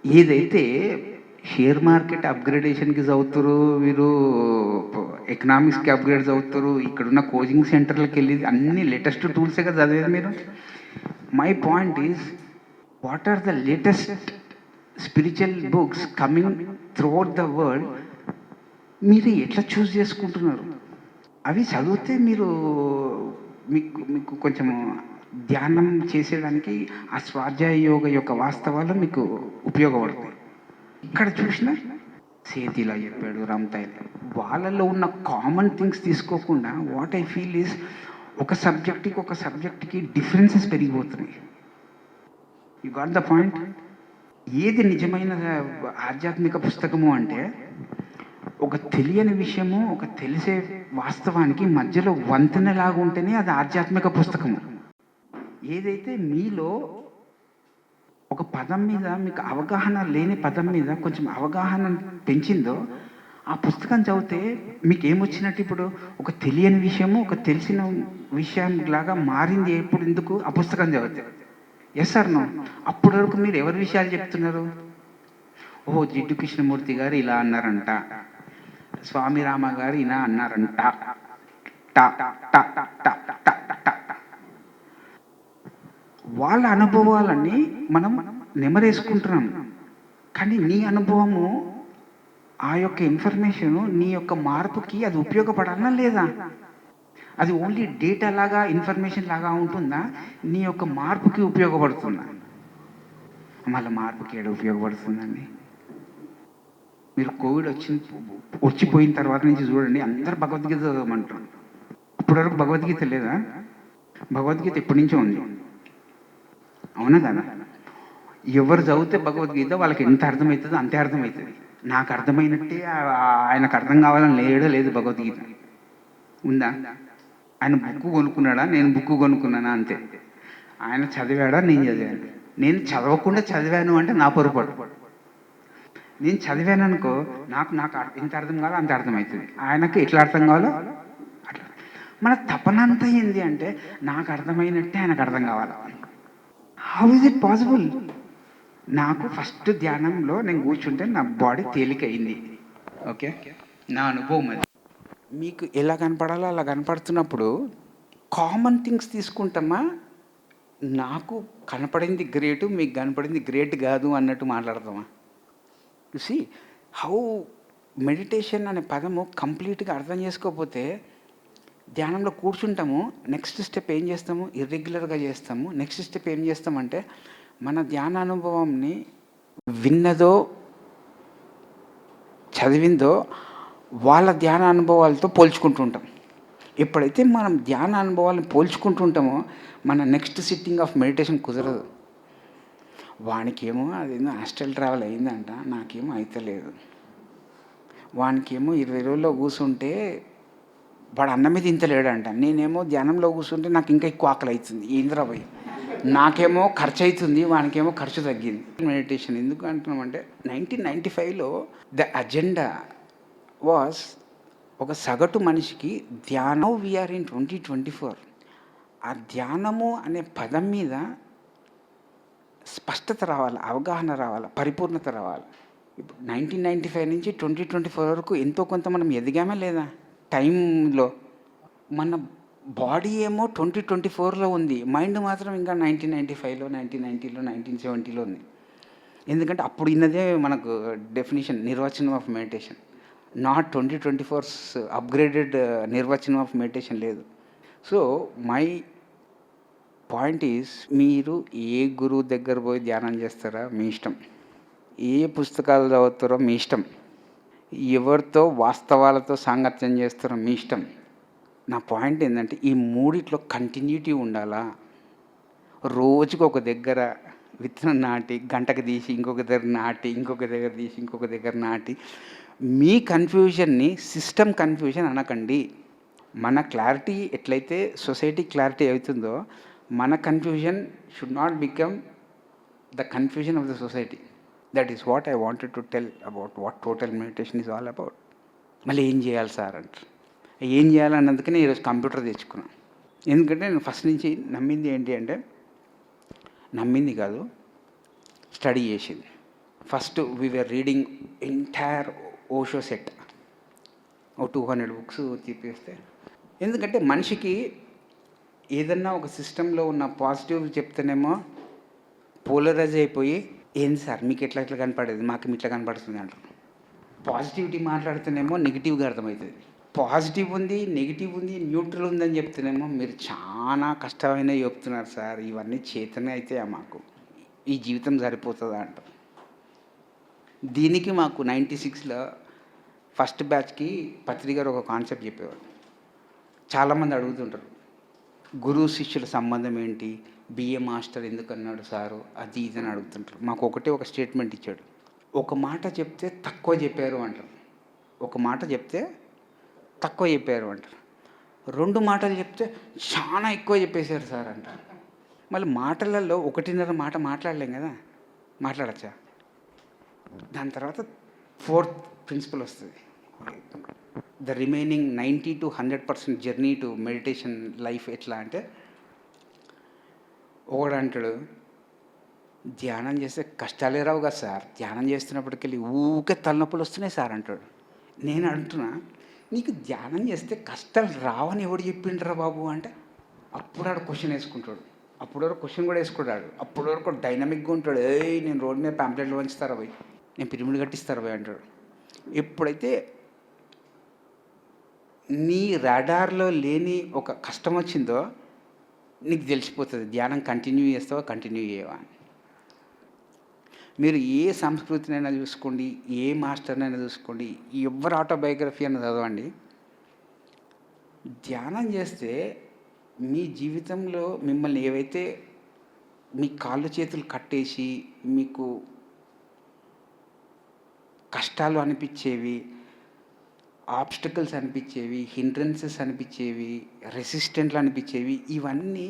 ఏదైతే షేర్ మార్కెట్ అప్గ్రేడేషన్కి చదువుతారు, వీరు ఎకనామిక్స్కి అప్గ్రేడ్ చదువుతారు, ఇక్కడున్న కోచింగ్ సెంటర్లకు వెళ్ళి అన్ని లేటెస్ట్ టూల్సే కదా చదివేది మీరు. My point is, what are the latest spiritual books coming throughout the world, మీరు ఎట్లా చూస్ చేసుకుంటున్నారు? అవి చదివితే మీరు మీకు కొంచెం ధ్యానం చేసేయడానికి ఆ స్వాధ్యాయ యోగ యొక్క వాస్తవాలు మీకు ఉపయోగపడతాయి. ఇక్కడ చూసినా సేతి ఇలా చెప్పాడు, రమతాయి, వాళ్ళలో ఉన్న కామన్ థింగ్స్ తీసుకోకుండా వాట్ ఐ ఫీల్ ఈజ్ ఒక సబ్జెక్ట్కి డిఫరెన్సెస్ పెరిగిపోతున్నాయి. You got the point? ఏది నిజమైన ఆధ్యాత్మిక పుస్తకము అంటే, ఒక తెలియని విషయము ఒక తెలిసే వాస్తవానికి మధ్యలో వంతెనలాగా ఉంటేనే అది ఆధ్యాత్మిక పుస్తకము. ఏదైతే మీలో ఒక పదం మీద మీకు అవగాహన లేని పదం మీద కొంచెం అవగాహన పెంచిందో ఆ పుస్తకం చదివితే మీకు ఏమొచ్చినట్టు ఇప్పుడు ఒక తెలియని విషయము ఒక తెలిసిన విషయం లాగా మారింది ఎప్పుడు ఎందుకు ఆ పుస్తకం చదివితే ఎస్ సార్ నో. అప్పటి వరకు మీరు ఎవరి విషయాలు చెప్తున్నారు? ఓహో, జిడ్డు కృష్ణమూర్తి గారు ఇలా అన్నారంట, స్వామి రామ గారు ఇలా అన్నారంట, టా టా టా టా టా టా టా. వాళ్ళ అనుభవాలన్నీ మనం నెమరేసుకుంటున్నాం. కానీ నీ అనుభవము, ఆ యొక్క ఇన్ఫర్మేషన్ నీ యొక్క మార్పుకి అది ఉపయోగపడాలా లేదా? అది ఓన్లీ డేటా లాగా ఇన్ఫర్మేషన్ లాగా ఉంటుందా? నీ యొక్క మార్పుకి ఉపయోగపడుతుందా? మళ్ళీ మార్పుకి ఏడ ఉపయోగపడుతుందండి? మీరు కోవిడ్ వచ్చిపోయిన తర్వాత నుంచి చూడండి, అందరు భగవద్గీత చదవమంటారు. ఇప్పటివరకు భగవద్గీత లేదా? భగవద్గీత ఎప్పటి నుంచో ఉంది, అవునా కదా? ఎవరు చదివితే భగవద్గీత వాళ్ళకి ఎంత అర్థమవుతుందో అంతే అర్థమవుతుంది. నాకు అర్థమైనట్టే ఆయనకు అర్థం కావాలని లేదు భగవద్గీత ఉందా? ఆయన బుక్ కొనుక్కున్నాడా, నేను బుక్ కొనుక్కున్నానా అంతే. ఆయన చదివాడా, నేను చదివాను. నేను చదవకుండా చదివాను అంటే నా పొరపాటు. నేను చదివాను అనుకో, నాకు ఎంత అర్థం కావాలో అంత అర్థమవుతుంది, ఆయనకు ఎట్లా అర్థం కావాలో అట్లా. మన తపనంతా ఏంటి అంటే నాకు అర్థమైనట్టే ఆయనకు అర్థం కావాలి. How is it possible? నాకు ఫస్ట్ ధ్యానంలో నేను కూర్చుంటే నా బాడీ తేలికయింది. ఓకే, నా అనుభవం అది. మీకు ఎలా కనపడాలో అలా కనపడుతున్నప్పుడు కామన్ థింగ్స్ తీసుకుంటామా, నాకు కనపడింది గ్రేటు మీకు కనపడింది గ్రేట్ కాదు అన్నట్టు మాట్లాడతామా? యు సీ హౌ మెడిటేషన్ అనే పదము కంప్లీట్గా అర్థం చేసుకోకపోతే ధ్యానంలో కూర్చుంటాము, నెక్స్ట్ స్టెప్ ఏం చేస్తాము, ఇర్రెగ్యులర్గా చేస్తాము. నెక్స్ట్ స్టెప్ ఏం చేస్తామంటే మన ధ్యాన అనుభవంని విన్నదో చదివిందో వాళ్ళ ధ్యాన అనుభవాలతో పోల్చుకుంటుంటాం. ఎప్పుడైతే మనం ధ్యాన అనుభవాలను పోల్చుకుంటుంటామో మన నెక్స్ట్ సిట్టింగ్ ఆఫ్ మెడిటేషన్ కుదరదు. వానికేమో అదేమో ఆస్ట్రల్ ట్రావెల్ అయిందంట, నాకేమో అయితలేదు. వానికేమో 20 రోజుల్లో కూర్చుంటే వాడు అన్నం మీద ఇంతలేడంట, నేనేమో ధ్యానంలో కూర్చుంటే నాకు ఇంకా ఎక్కువ ఆకలి అవుతుంది, ఏంద్రా పోయి నాకేమో ఖర్చు అవుతుంది, వానికేమో ఖర్చు తగ్గింది. మెడిటేషన్ ఎందుకు అంటున్నామంటే 1995లో ద అజెండా వాస్ ఒక సగటు మనిషికి ధ్యానం. We're in 2024. ఆ ధ్యానము అనే పదం మీద స్పష్టత రావాలి, అవగాహన రావాలి, పరిపూర్ణత రావాలి. ఇప్పుడు 1995 నుంచి 2024 వరకు ఎంతో కొంత మనం ఎదిగామా లేదా? టైంలో మన బాడీ ఏమో 2024లో ఉంది, మైండ్ మాత్రం ఇంకా 1995లో 1990లో 1970లో ఉంది. ఎందుకంటే అప్పుడు ఇన్నదే మనకు డెఫినేషన్, నిర్వచనం ఆఫ్ మెడిటేషన్. నాట్ 2024 అప్గ్రేడెడ్ నిర్వచనం ఆఫ్ మెడిటేషన్ లేదు. సో మై పాయింట్ ఈజ్, మీరు ఏ గురువు దగ్గర పోయి ధ్యానం చేస్తారా మీ ఇష్టం, ఏ పుస్తకాలు చదువుతారో మీ ఇష్టం, ఎవరితో వాస్తవాలతో సాంగత్యం చేస్తారో మీ ఇష్టం. నా పాయింట్ ఏంటంటే ఈ మూడిట్లో కంటిన్యూటీ ఉండాలా. రోజుకు ఒక దగ్గర విత్తనం నాటి గంటకు తీసి ఇంకొక దగ్గర నాటి ఇంకొక దగ్గర తీసి ఇంకొక దగ్గర నాటి మీ కన్ఫ్యూజన్ని సిస్టమ్ కన్ఫ్యూజన్ అనకండి. మన క్లారిటీ ఎట్లయితే సొసైటీ క్లారిటీ అవుతుందో మన confusion should not become the confusion of the society. That is what I wanted to tell about what total meditation is all about. మళ్ళీ ఏం చేయాలి సార్ అంటారు. ఏం చేయాలన్నందుకనే ఈరోజు కంప్యూటర్ తెచ్చుకున్నాను. ఎందుకంటే నేను ఫస్ట్ నుంచి నమ్మింది ఏంటి అంటే, నమ్మింది కాదు స్టడీ చేసింది. First we're reading entire Osho set, ఓ 200 బుక్స్ తీపిస్తే. ఎందుకంటే మనిషికి ఏదన్నా ఒక సిస్టంలో ఉన్న పాజిటివ్ చెప్తేనేమో పోలరైజ్ అయిపోయి, ఏంది సార్ మీకు ఎట్లా కనపడేది, మాకు ఇట్లా కనపడుతుంది అంటారు. పాజిటివిటీ మాట్లాడితేనేమో నెగిటివ్గా అర్థమవుతుంది. పాజిటివ్ ఉంది, నెగిటివ్ ఉంది, న్యూట్రల్ ఉందని చెప్తేనేమో మీరు చాలా కష్టమైన చెప్తున్నారు సార్, ఇవన్నీ చేతనే అయితే మాకు ఈ జీవితం సరిపోతుందా అంటారు. దీనికి మాకు 96లో ఫస్ట్ బ్యాచ్కి పత్రి గారు ఒక కాన్సెప్ట్ చెప్పేవారు. చాలామంది అడుగుతుంటారు, గురువు శిష్యుల సంబంధం ఏంటి, బిఏ మాస్టర్ ఎందుకు అన్నాడు సారు, అది ఇది అని అడుగుతుంటారు. మాకు ఒక స్టేట్మెంట్ ఇచ్చాడు. ఒక మాట చెప్తే తక్కువ చెప్పారు అంటారు, ఒక మాట చెప్తే తక్కువ చెప్పారు అంటారు, 2 మాటలు చెప్తే చాలా ఎక్కువ చెప్పేశారు సార్ అంటారు. మళ్ళీ మాటలలో 1.5 మాట మాట్లాడలేం కదా. మాట్లాడచ్చా? దాని తర్వాత 4th ప్రిన్సిపల్ వస్తుంది. The remaining 90 to 100% journey to meditation life ఎట్లా అంటే, ఒకడు అంటాడు, ధ్యానం చేస్తే కష్టాలే రావు కదా సార్, ధ్యానం చేస్తున్నప్పటికెళ్ళి ఊకే తలనొప్పులు వస్తున్నాయి సార్ అంటాడు. నేను అంటున్నా, నీకు ధ్యానం చేస్తే కష్టాలు రావని ఎవడు చెప్పిండ్రా బాబు అంటే, అప్పుడు ఆడు క్వశ్చన్ వేసుకుంటాడు. అప్పుడు వరకు క్వశ్చన్ కూడా వేసుకుంటాడు. అప్పుడు వరకు డైనమిక్గా ఉంటాడు. నేను రోడ్డు మీద ప్యాంప్లెట్లు వంచుతారా పోయి, నేను పిరమిడ్ కట్టిస్తారా పోయి అంటాడు. ఎప్పుడైతే నీ రాడార్లో లేని ఒక కష్టం వచ్చిందో నీకు తెలిసిపోతుంది, ధ్యానం కంటిన్యూ చేస్తావా కంటిన్యూ చేయవా అని. మీరు ఏ సంస్కృతినైనా చూసుకోండి, ఏ మాస్టర్నైనా చూసుకోండి, ఎవరు ఆటోబయోగ్రఫీ అని చదవండి, ధ్యానం చేస్తే మీ జీవితంలో మిమ్మల్ని ఏవైతే మీ కాళ్ళు చేతులు కట్టేసి మీకు కష్టాలు అనిపించేవి, ఆబ్స్టకల్స్ అనిపించేవి, హిండ్రెన్సెస్ అనిపించేవి, రెసిస్టెంట్లు అనిపించేవి, ఇవన్నీ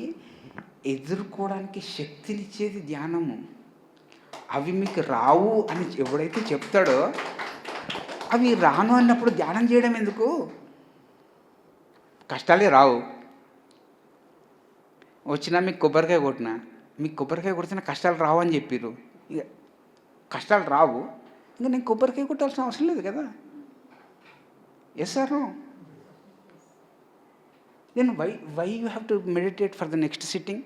ఎదుర్కోవడానికి శక్తినిచ్చేది ధ్యానము. అవి మీకు రావు అని ఎవడైతే చెప్తాడో, అవి రాను అన్నప్పుడు ధ్యానం చేయడం ఎందుకు? కష్టాలే రావు. వచ్చినా మీకు కొబ్బరికాయ కొట్టినా, మీకు కొబ్బరికాయ కొడితే కష్టాలు రావు అని చెప్పారు. ఇక కష్టాలు రావు, ఇంకా నేను కొబ్బరికాయ కొట్టాల్సిన అవసరం లేదు కదా. Yes sir no? Then why you have to meditate for the next sitting?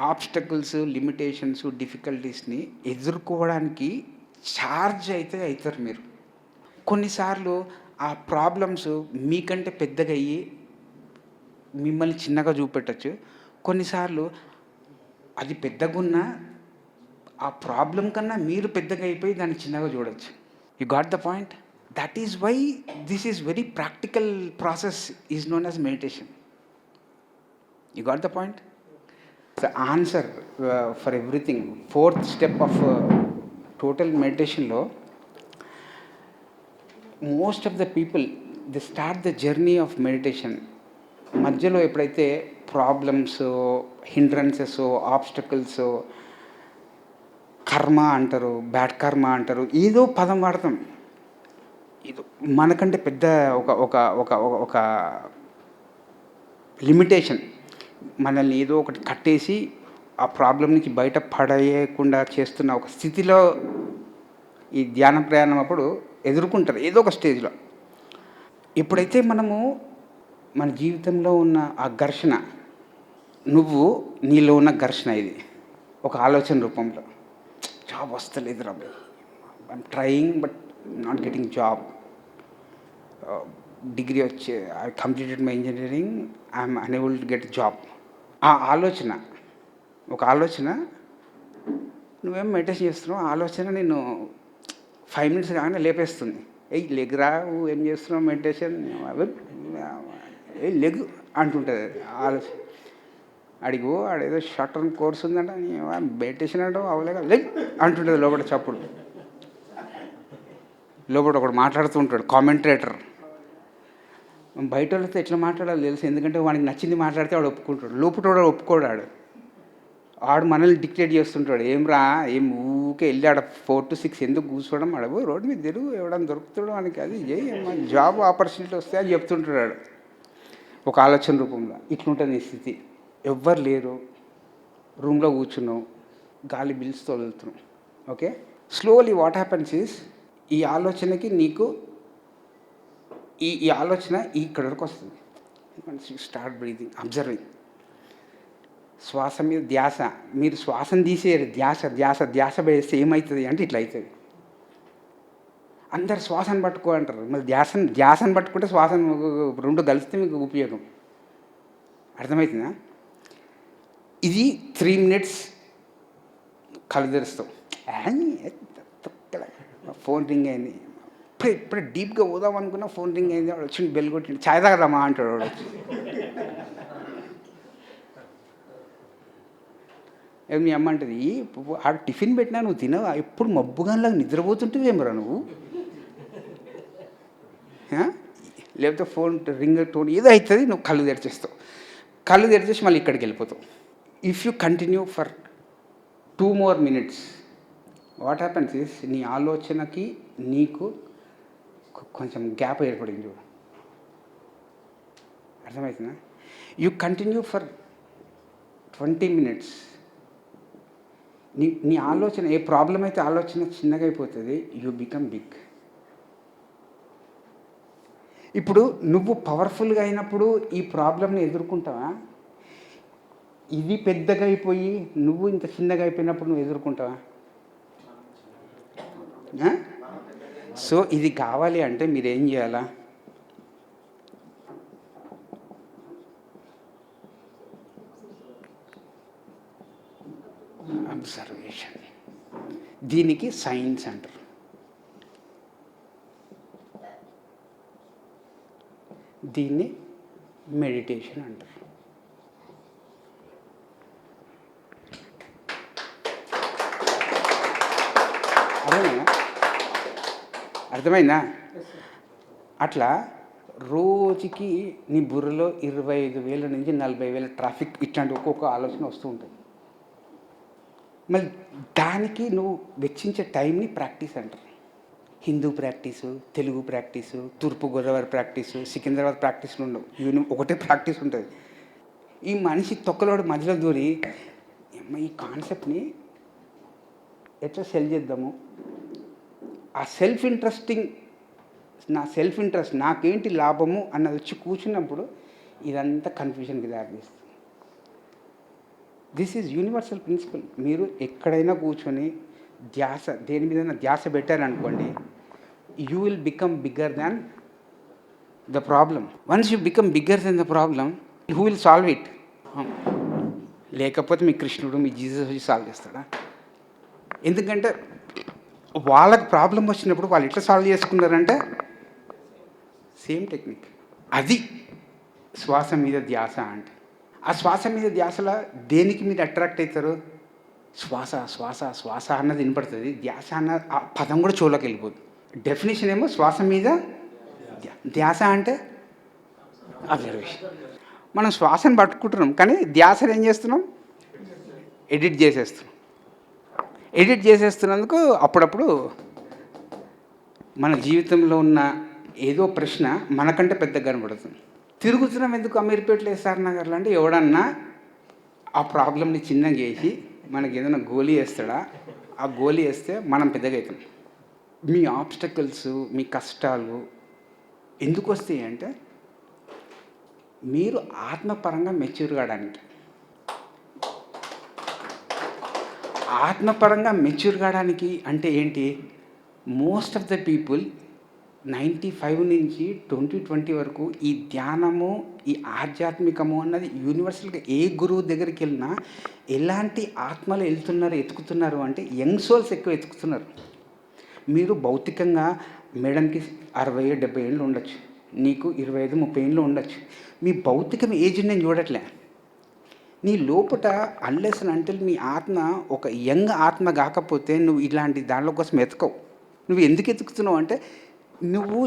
Obstacles, limitations, డిఫికల్టీస్ని ఎదుర్కోవడానికి ఛార్జ్ అయితే అవుతారు మీరు. కొన్నిసార్లు ఆ ప్రాబ్లమ్స్ మీకంటే పెద్దగా అయ్యి మిమ్మల్ని చిన్నగా చూపెట్టచ్చు. కొన్నిసార్లు అది పెద్దగా ఉన్నా ఆ ప్రాబ్లం కన్నా మీరు పెద్దగా అయిపోయి దాన్ని చిన్నగా చూడవచ్చు. You got the point? That is why this is very practical process is known as meditation. You got the point? The answer for everything. 4th step of total మెడిటేషన్లో most of the people they start the journey of meditation. మధ్యలో ఎప్పుడైతే problems, hindrances, obstacles, కర్మ అంటారు, bad కర్మ అంటారు, ఏదో పదం వాడతాం. ఇది మనకంటే పెద్ద ఒక ఒక ఒక ఒక లిమిటేషన్ మనల్ని ఏదో ఒకటి కట్టేసి ఆ ప్రాబ్లం నుంచి బయట పడేయకుండా చేస్తున్న ఒక స్థితిలో ఈ ధ్యాన ప్రయాణం అప్పుడు ఎదుర్కొంటారు ఏదో ఒక స్టేజ్లో. ఎప్పుడైతే మనము మన జీవితంలో ఉన్న ఆ ఘర్షణ, నువ్వు నీలో ఉన్న ఘర్షణ, ఇది ఒక ఆలోచన రూపంలో, జాబ్ వస్తలేదు రా, I'm trying but not getting job, degree వచ్చే, I completed my engineering, I'm unable to get job. ఆ ఆలోచన, ఒక ఆలోచన, నువ్వేం మెడిటేషన్ చేస్తున్నావు, ఆలోచన నేను 5 minutes కాగానే లేపేస్తుంది. లెగ్రా, ఏం చేస్తున్నావు మెడిటేషన్, లెగ్ అంటుంటుంది ఆలోచన. అడిగో ఆడేదో షార్ట్ టర్మ్ కోర్స్ ఉందంట, మెడిటేషన్ అంటే అవలేక లెగ్ అంటుంటుంది లోపల చప్పుడు. లోపల ఒకడు మాట్లాడుతూ ఉంటాడు, కామెంటేటర్. బయట వాళ్ళతో ఎట్లా మాట్లాడాలో తెలుసు, ఎందుకంటే వాడికి నచ్చింది మాట్లాడితే వాడు ఒప్పుకుంటాడు, లోపల ఒప్పుకోడాడు. ఆడు మనల్ని డిక్టేట్ చేస్తుంటాడు, ఏం ఊకే వెళ్ళి ఆడ 4 to 6 ఎందుకు కూర్చోవడం, ఆడబో రోడ్డు మీద తిరుగు, ఎవడన్నా దొరుకుతాడు మనకి, అది జాబ్ ఆపర్చునిటీ వస్తే అని చెప్తుంటాడు ఒక ఆలోచన రూపంలో. ఇట్లుంటుంది నీ స్థితి. ఎవ్వరు లేరు, రూమ్లో కూర్చున్నావు, గాలి బిల్స్తో వెళ్తున్నావు. Okay, slowly what happens is, ఈ ఆలోచనకి నీకు ఈ ఆలోచన ఇక్కడ వరకు వస్తుంది. స్టార్ట్ బ్రీతింగ్, అబ్జర్వింగ్, శ్వాస మీద ధ్యాస. మీరు శ్వాసను తీసేయరు, ధ్యాస వేస్తే ఏమవుతుంది అంటే ఇట్లా అవుతుంది. అందరు శ్వాసను పట్టుకో అంటారు, మళ్ళీ ధ్యాసను పట్టుకుంటే శ్వాసను రెండు కలిస్తే మీకు ఉపయోగం. అర్థమవుతుందా? ఇది 3 minutes కళ్ళు తెరుస్తాం, ఫోన్ రింగ్ అయింది, ఇప్పుడే డీప్గా పోదాం అనుకున్నా, ఫోన్ రింగ్ అయింది, వాడు వచ్చి బెల్ కొట్టిండు, ఛాయ్ తాగదామా అంటాడు వాడు వచ్చి. మీ అమ్మ అంటది, ఆడ టిఫిన్ పెట్టినా నువ్వు తినవా, ఎప్పుడు మబ్బుగానిలాగా నిద్రపోతుంటేవేమరా నువ్వు, లేకపోతే ఫోన్ రింగ్ టోన్ ఏదో అవుతుంది, నువ్వు కళ్ళు తెరిచేస్తావు. కళ్ళు తెరిచేసి మళ్ళీ ఇక్కడికి వెళ్ళిపోతావు. If you continue for 2 more minutes, what happens is నీ ఆలోచనకి నీకు కొంచెం గ్యాప్ ఏర్పడింది చూడు, అర్థమవుతుందా? You continue for 20 minutes. నీ ఆలోచన ఏ ప్రాబ్లం అయితే ఆలోచన చిన్నగా అయిపోతుంది, యూ బికమ్ బిగ్. ఇప్పుడు నువ్వు పవర్ఫుల్గా అయినప్పుడు ఈ ప్రాబ్లమ్ని ఎదుర్కొంటావా? ఇది పెద్దగా అయిపోయి నువ్వు ఇంత చిన్నగా అయిపోయినప్పుడు నువ్వు ఎదుర్కొంటావా? సో ఇది కావాలి అంటే మీరు ఏం చేయాలా? అబ్జర్వేషన్. దీనికి సైన్స్ అంటారు. దీన్ని మెడిటేషన్ అంటారు. అర్థమైందా? అట్లా రోజుకి నీ బుర్రలో 25,000 నుంచి 40,000 ట్రాఫిక్ ఇట్లాంటి ఒక్కొక్క ఆలోచన వస్తూ ఉంటుంది. మళ్ళీ దానికి నువ్వు వెచ్చించే టైంని ప్రాక్టీస్ అంటారు. హిందూ ప్రాక్టీసు, తెలుగు ప్రాక్టీసు, తూర్పుగోదావరి ప్రాక్టీసు, సికింద్రాబాద్ ప్రాక్టీసులు ఉండవు. ఒకటే ప్రాక్టీస్ ఉంటుంది. ఈ మనిషి తొక్కలోడు మధ్యలో దూరి ఈ కాన్సెప్ట్ని ఎట్లా సెల్ చేద్దాము, ఆ సెల్ఫ్ ఇంట్రెస్ట్ నాకేంటి లాభము అన్నది వచ్చి కూర్చున్నప్పుడు ఇదంతా కన్ఫ్యూజన్కి దారితీస్తుంది. This is universal principle. మీరు ఎక్కడైనా కూర్చొని దేని మీద ధ్యాస పెట్టారనుకోండి, you will become bigger than the problem. Once you become bigger than the problem, who will solve it? లేకపోతే మీ కృష్ణుడు, మీ జీసస్ వచ్చి సాల్వ్ చేస్తాడా? ఎందుకంటే వాళ్ళకి ప్రాబ్లం వచ్చినప్పుడు వాళ్ళు ఎట్లా సాల్వ్ చేసుకున్నారంటే సేమ్ టెక్నిక్. అది శ్వాస మీద ధ్యాస అంటే. ఆ శ్వాస మీద ధ్యాసలో దేనికి మీరు అట్రాక్ట్ అవుతారు? శ్వాస శ్వాస శ్వాస అన్నది వినపడుతుంది, ధ్యాస అన్న ఆ పదం కూడా చెవులోకి వెళ్ళిపోతుంది. డెఫినేషన్ ఏమో శ్వాస మీద ధ్యాస అంటే అబ్జర్వేషన్. మనం శ్వాసను పట్టుకుంటున్నాం కానీ ధ్యాసను ఏం చేస్తున్నాం? ఎడిట్ చేసేస్తున్నందుకు అప్పుడప్పుడు మన జీవితంలో ఉన్న ఏదో ప్రశ్న మనకంటే పెద్దగా కనబడుతుంది. తిరుగుతున్నాం ఎందుకు అమీర్పేటలో ఎస్ఆర్ నగర్లో అంటే ఎవడన్నా ఆ ప్రాబ్లమ్ని చిన్నగా చేసి మనకి ఏదైనా గోలీ వేస్తాడా? ఆ గోలీ వేస్తే మనం పెద్దగా అవుతాం. మీ ఆబ్స్టకల్స్, మీ కష్టాలు ఎందుకు వస్తాయి అంటే మీరు ఆత్మపరంగా మెచ్యూర్ కావడానికి. ఆత్మపరంగా మెచ్యూర్ కావడానికి అంటే ఏంటి? మోస్ట్ ఆఫ్ ద పీపుల్ 95 నుంచి 2020 వరకు ఈ ధ్యానము, ఈ ఆధ్యాత్మికము అన్నది యూనివర్సల్గా ఏ గురువు దగ్గరికి వెళ్ళినా ఎలాంటి ఆత్మలు ఎతుకుతున్నారు అంటే యంగ్ సోల్స్ ఎక్కువ ఎతుకుతున్నారు. మీరు భౌతికంగా మేడంకి 60-70 ఏళ్ళు ఉండొచ్చు, నీకు 25-30 ఏళ్ళు ఉండొచ్చు. మీ భౌతికం ఏజ్ నేను చూడట్లే. నీ లోపట అన్లెస్ అండ్ అంటిల్ మీ ఆత్మ ఒక యంగ్ ఆత్మ కాకపోతే నువ్వు ఇలాంటి దానిలో కోసం ఎతకవు. నువ్వు ఎందుకు ఎతుకుతున్నావు అంటే నువ్వు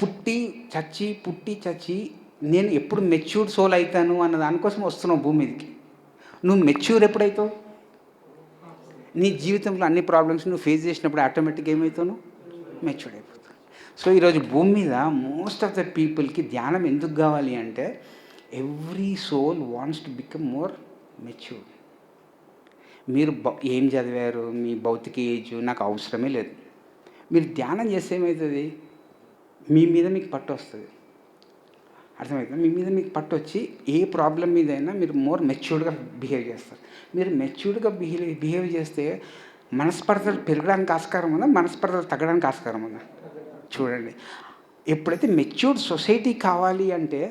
పుట్టి చచ్చి నేను ఎప్పుడు మెచ్యూర్డ్ సోల్ అవుతాను అన్న దానికోసం వస్తున్నావు భూమి మీదకి. నువ్వు మెచ్యూర్ ఎప్పుడైతావు? నీ జీవితంలో అన్ని ప్రాబ్లమ్స్ నువ్వు ఫేస్ చేసినప్పుడు ఆటోమేటిక్గా ఏమవుతావు? మెచ్యూర్డ్ అయిపోతావు. సో ఈరోజు భూమి మీద మోస్ట్ ఆఫ్ ద పీపుల్కి ధ్యానం ఎందుకు కావాలి అంటే every soul wants to become more matured. మీరు ఏం చదివారు, మీ భౌతిక ఏజ్ నాకు అవసరమే లేదు. మీరు ధ్యానం చేస్తే ఏమవుతుంది? మీ మీద మీకు పట్టు వస్తుంది. అర్థమవుతుంది? మీ మీద మీకు పట్టు వచ్చి ఏ ప్రాబ్లం మీదైనా మీరు మోర్ మెచ్యూర్డ్గా బిహేవ్ చేస్తారు. మీరు మెచ్యూర్డ్గా బిహేవ్ చేస్తే మనస్పర్ధలు పెరగడానికి ఆస్కారం ఉందా, మనస్పర్ధలు తగ్గడానికి ఆస్కారం ఉందా? చూడండి, ఎప్పుడైతే మెచ్యూర్డ్ సొసైటీ కావాలి అంటే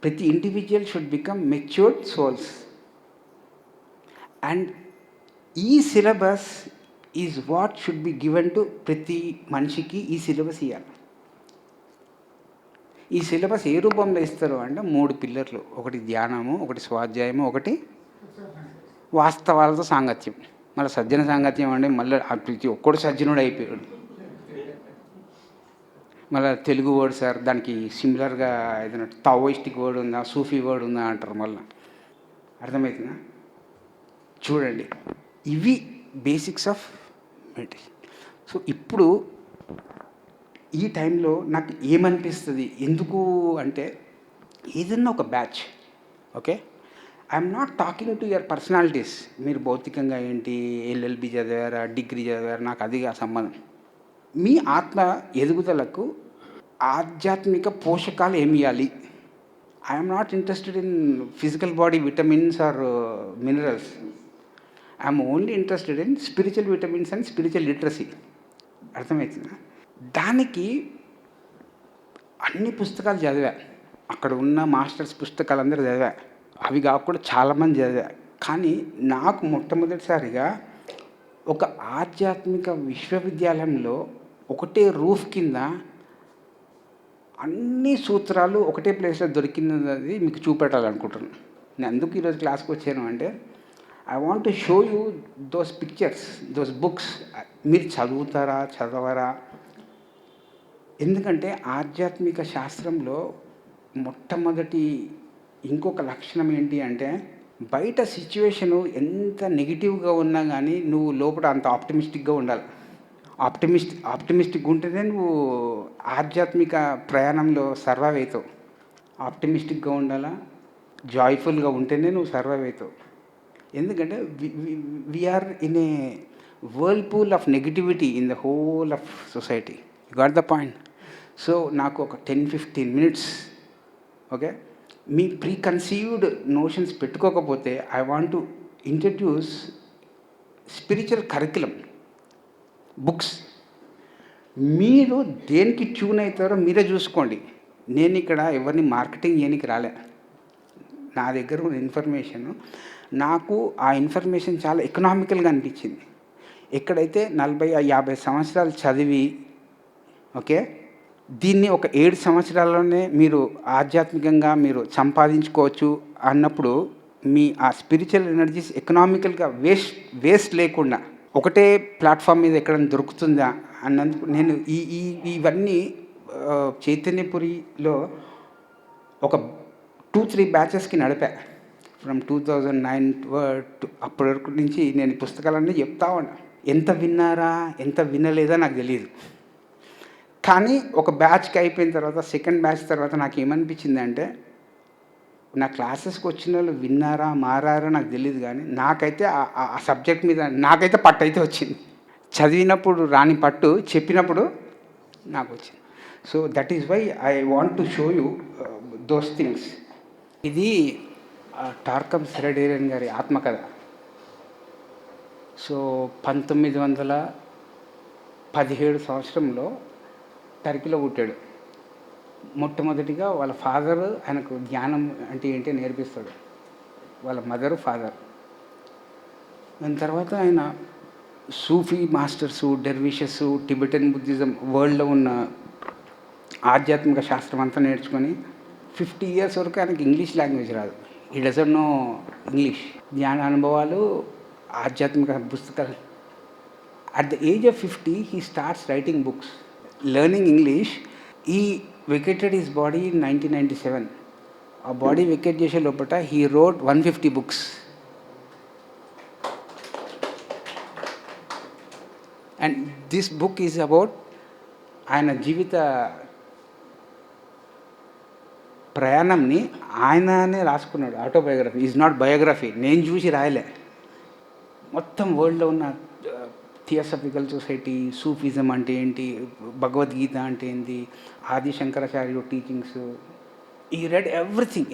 ప్రతి individual should become matured souls. And ఈ syllabus is what should be given to ప్రతి మనిషికి. ఈ సిలబస్ ఇవ్వాలి. ఈ సిలబస్ ఏ రూపంలో ఇస్తారు అంటే 3 పిల్లర్లు: ఒకటి ధ్యానము, ఒకటి స్వాధ్యాయము, ఒకటి వాస్తవాలతో సాంగత్యం. మళ్ళీ సజ్జన సాంగత్యం అంటే మళ్ళీ ప్రతి ఒక్కడు సజ్జనుడు అయిపోయాడు. మళ్ళీ తెలుగు వర్డ్ సార్, దానికి సిమిలర్గా ఏదైనా తావోయిస్టిక్ వర్డ్ ఉందా, సూఫీ వర్డ్ ఉందా అంటారు. మళ్ళీ అర్థమవుతుందా? చూడండి, ఇవి బేసిక్స్ ఆఫ్ మెడిటేషన్. సో ఇప్పుడు ఈ టైంలో నాకు ఏమనిపిస్తుంది, ఎందుకు అంటే ఏదన్నా ఒక batch, okay, I'm not talking to your personalities. మీరు భౌతికంగా ఏంటి, ఎల్ఎల్బి చదివారా, డిగ్రీ చదివారా, నాకు అది సంబంధం. మీ ఆత్మ ఎదుగుదలకు ఆధ్యాత్మిక పోషకాలు ఏమి ఇవ్వాలి. I'm not interested in physical body vitamins or minerals. I'm only interested in spiritual vitamins and spiritual literacy. అర్థమవుతుందా? దానికి అన్ని పుస్తకాలు చదివా, అక్కడ ఉన్న మాస్టర్స్ పుస్తకాలు అందరూ చదివా, అవి కాకుండా చాలామంది చదివా. కానీ నాకు మొట్టమొదటిసారిగా ఒక ఆధ్యాత్మిక విశ్వవిద్యాలయంలో ఒకటే రూఫ్ కింద అన్ని సూత్రాలు ఒకటే ప్లేస్లో దొరికినది మీకు చూపెట్టాలనుకుంటున్నాను. నేను ఎందుకు ఈరోజు క్లాస్కి వచ్చాను అంటే I want to show you those pictures, those books. మీరు చదువుతారా చదవరా? ఎందుకంటే ఆధ్యాత్మిక శాస్త్రంలో మొట్టమొదటి ఇంకొక లక్షణం ఏంటి అంటే బయట సిచ్యువేషను ఎంత నెగిటివ్గా ఉన్నా కానీ నువ్వు లోపల అంత ఆప్టిమిస్టిక్గా ఉండాలి. ఆప్టిమిస్టిక్ ఉంటేనే నువ్వు ఆధ్యాత్మిక ప్రయాణంలో సర్వైవ్ అవుతావు. ఆప్టిమిస్టిక్గా ఉండాలా, జాయ్ఫుల్గా ఉంటేనే నువ్వు సర్వైవ్ అవుతావు. ఎందుకంటే we're in a whirlpool of negativity in the whole of society. You got the point? So నాకు ఒక 10-15 minutes, ఓకే, మీ ప్రీకన్సీవ్డ్ నోషన్స్ పెట్టుకోకపోతే I want to introduce spiritual curriculum books. మీరు దేనికి ట్యూన్ అవుతారో మీరే చూసుకోండి. నేను ఇక్కడ ఎవరిని మార్కెటింగ్ చేయడానికి రాలే. నా దగ్గర ఉన్న ఇన్ఫర్మేషన్, నాకు ఆ ఇన్ఫర్మేషన్ చాలా ఎకనామికల్గా అనిపించింది. ఎక్కడైతే 40-50 సంవత్సరాలు చదివి, ఓకే, దీన్ని ఒక 7 సంవత్సరాల్లోనే మీరు ఆధ్యాత్మికంగా మీరు సంపాదించుకోవచ్చు అన్నప్పుడు మీ ఆ స్పిరిచువల్ ఎనర్జీస్ ఎకనామికల్గా వేస్ట్ లేకుండా ఒకటే ప్లాట్ఫామ్ మీద ఎక్కడైనా దొరుకుతుందా అన్నందుకు నేను ఇవన్నీ చైతన్యపురిలో ఒక 2-3 బ్యాచెస్కి నడిపా. ఫ్రమ్ 2009 అప్పటి వరకు నుంచి నేను పుస్తకాలన్నీ చెప్తా ఉన్నా. ఎంత విన్నారా ఎంత వినలేదా నాకు తెలియదు. కానీ ఒక బ్యాచ్కి అయిపోయిన తర్వాత, సెకండ్ బ్యాచ్ తర్వాత నాకు ఏమనిపించింది అంటే నా క్లాసెస్కి వచ్చిన వాళ్ళు విన్నారా మారారా నాకు తెలియదు, కానీ నాకైతే ఆ సబ్జెక్ట్ మీద నాకైతే పట్టు అయితే వచ్చింది. చదివినప్పుడు రాని పట్టు చెప్పినప్పుడు నాకు వచ్చింది. So that is why I want to show you those things. ఇది టార్కమ్ సెరడేరియన్ గారి ఆత్మకథ. సో 1917 సంవత్సరంలో టర్కీలో పుట్టాడు. మొట్టమొదటిగా వాళ్ళ ఫాదర్ ఆయనకు జ్ఞానం అంటే ఏంటి నేర్పిస్తాడు, వాళ్ళ మదరు ఫాదర్. దాని తర్వాత ఆయన సూఫీ మాస్టర్సు, డెర్విషెస్, టిబెటన్ బుద్ధిజం, వరల్డ్లో ఉన్న ఆధ్యాత్మిక శాస్త్రం అంతా నేర్చుకొని 50 years వరకు ఆయనకి ఇంగ్లీష్ లాంగ్వేజ్ రాదు. ఈ డజంట్ నో ఇంగ్లీష్. జ్ఞాన అనుభవాలు, ఆధ్యాత్మిక పుస్తకాలు. At the age of 50 he starts writing books, learning English. He vacated his body in 1997. ఆ బాడీ వెకేట్ చేసే లోపల he wrote 150 books. And this book is about ఆయన జీవిత ప్రయాణంని ఆయననే రాసుకున్నాడు. Autobiography is not biography. నేను చూసి రాయలే. మొత్తం వరల్డ్లో ఉన్న థియోసఫికల్ సొసైటీ, సూఫిజం అంటే ఏంటి, భగవద్గీత అంటే ఏంటి, ఆది శంకరాచార్యుడు టీచింగ్స్, ఈ red everything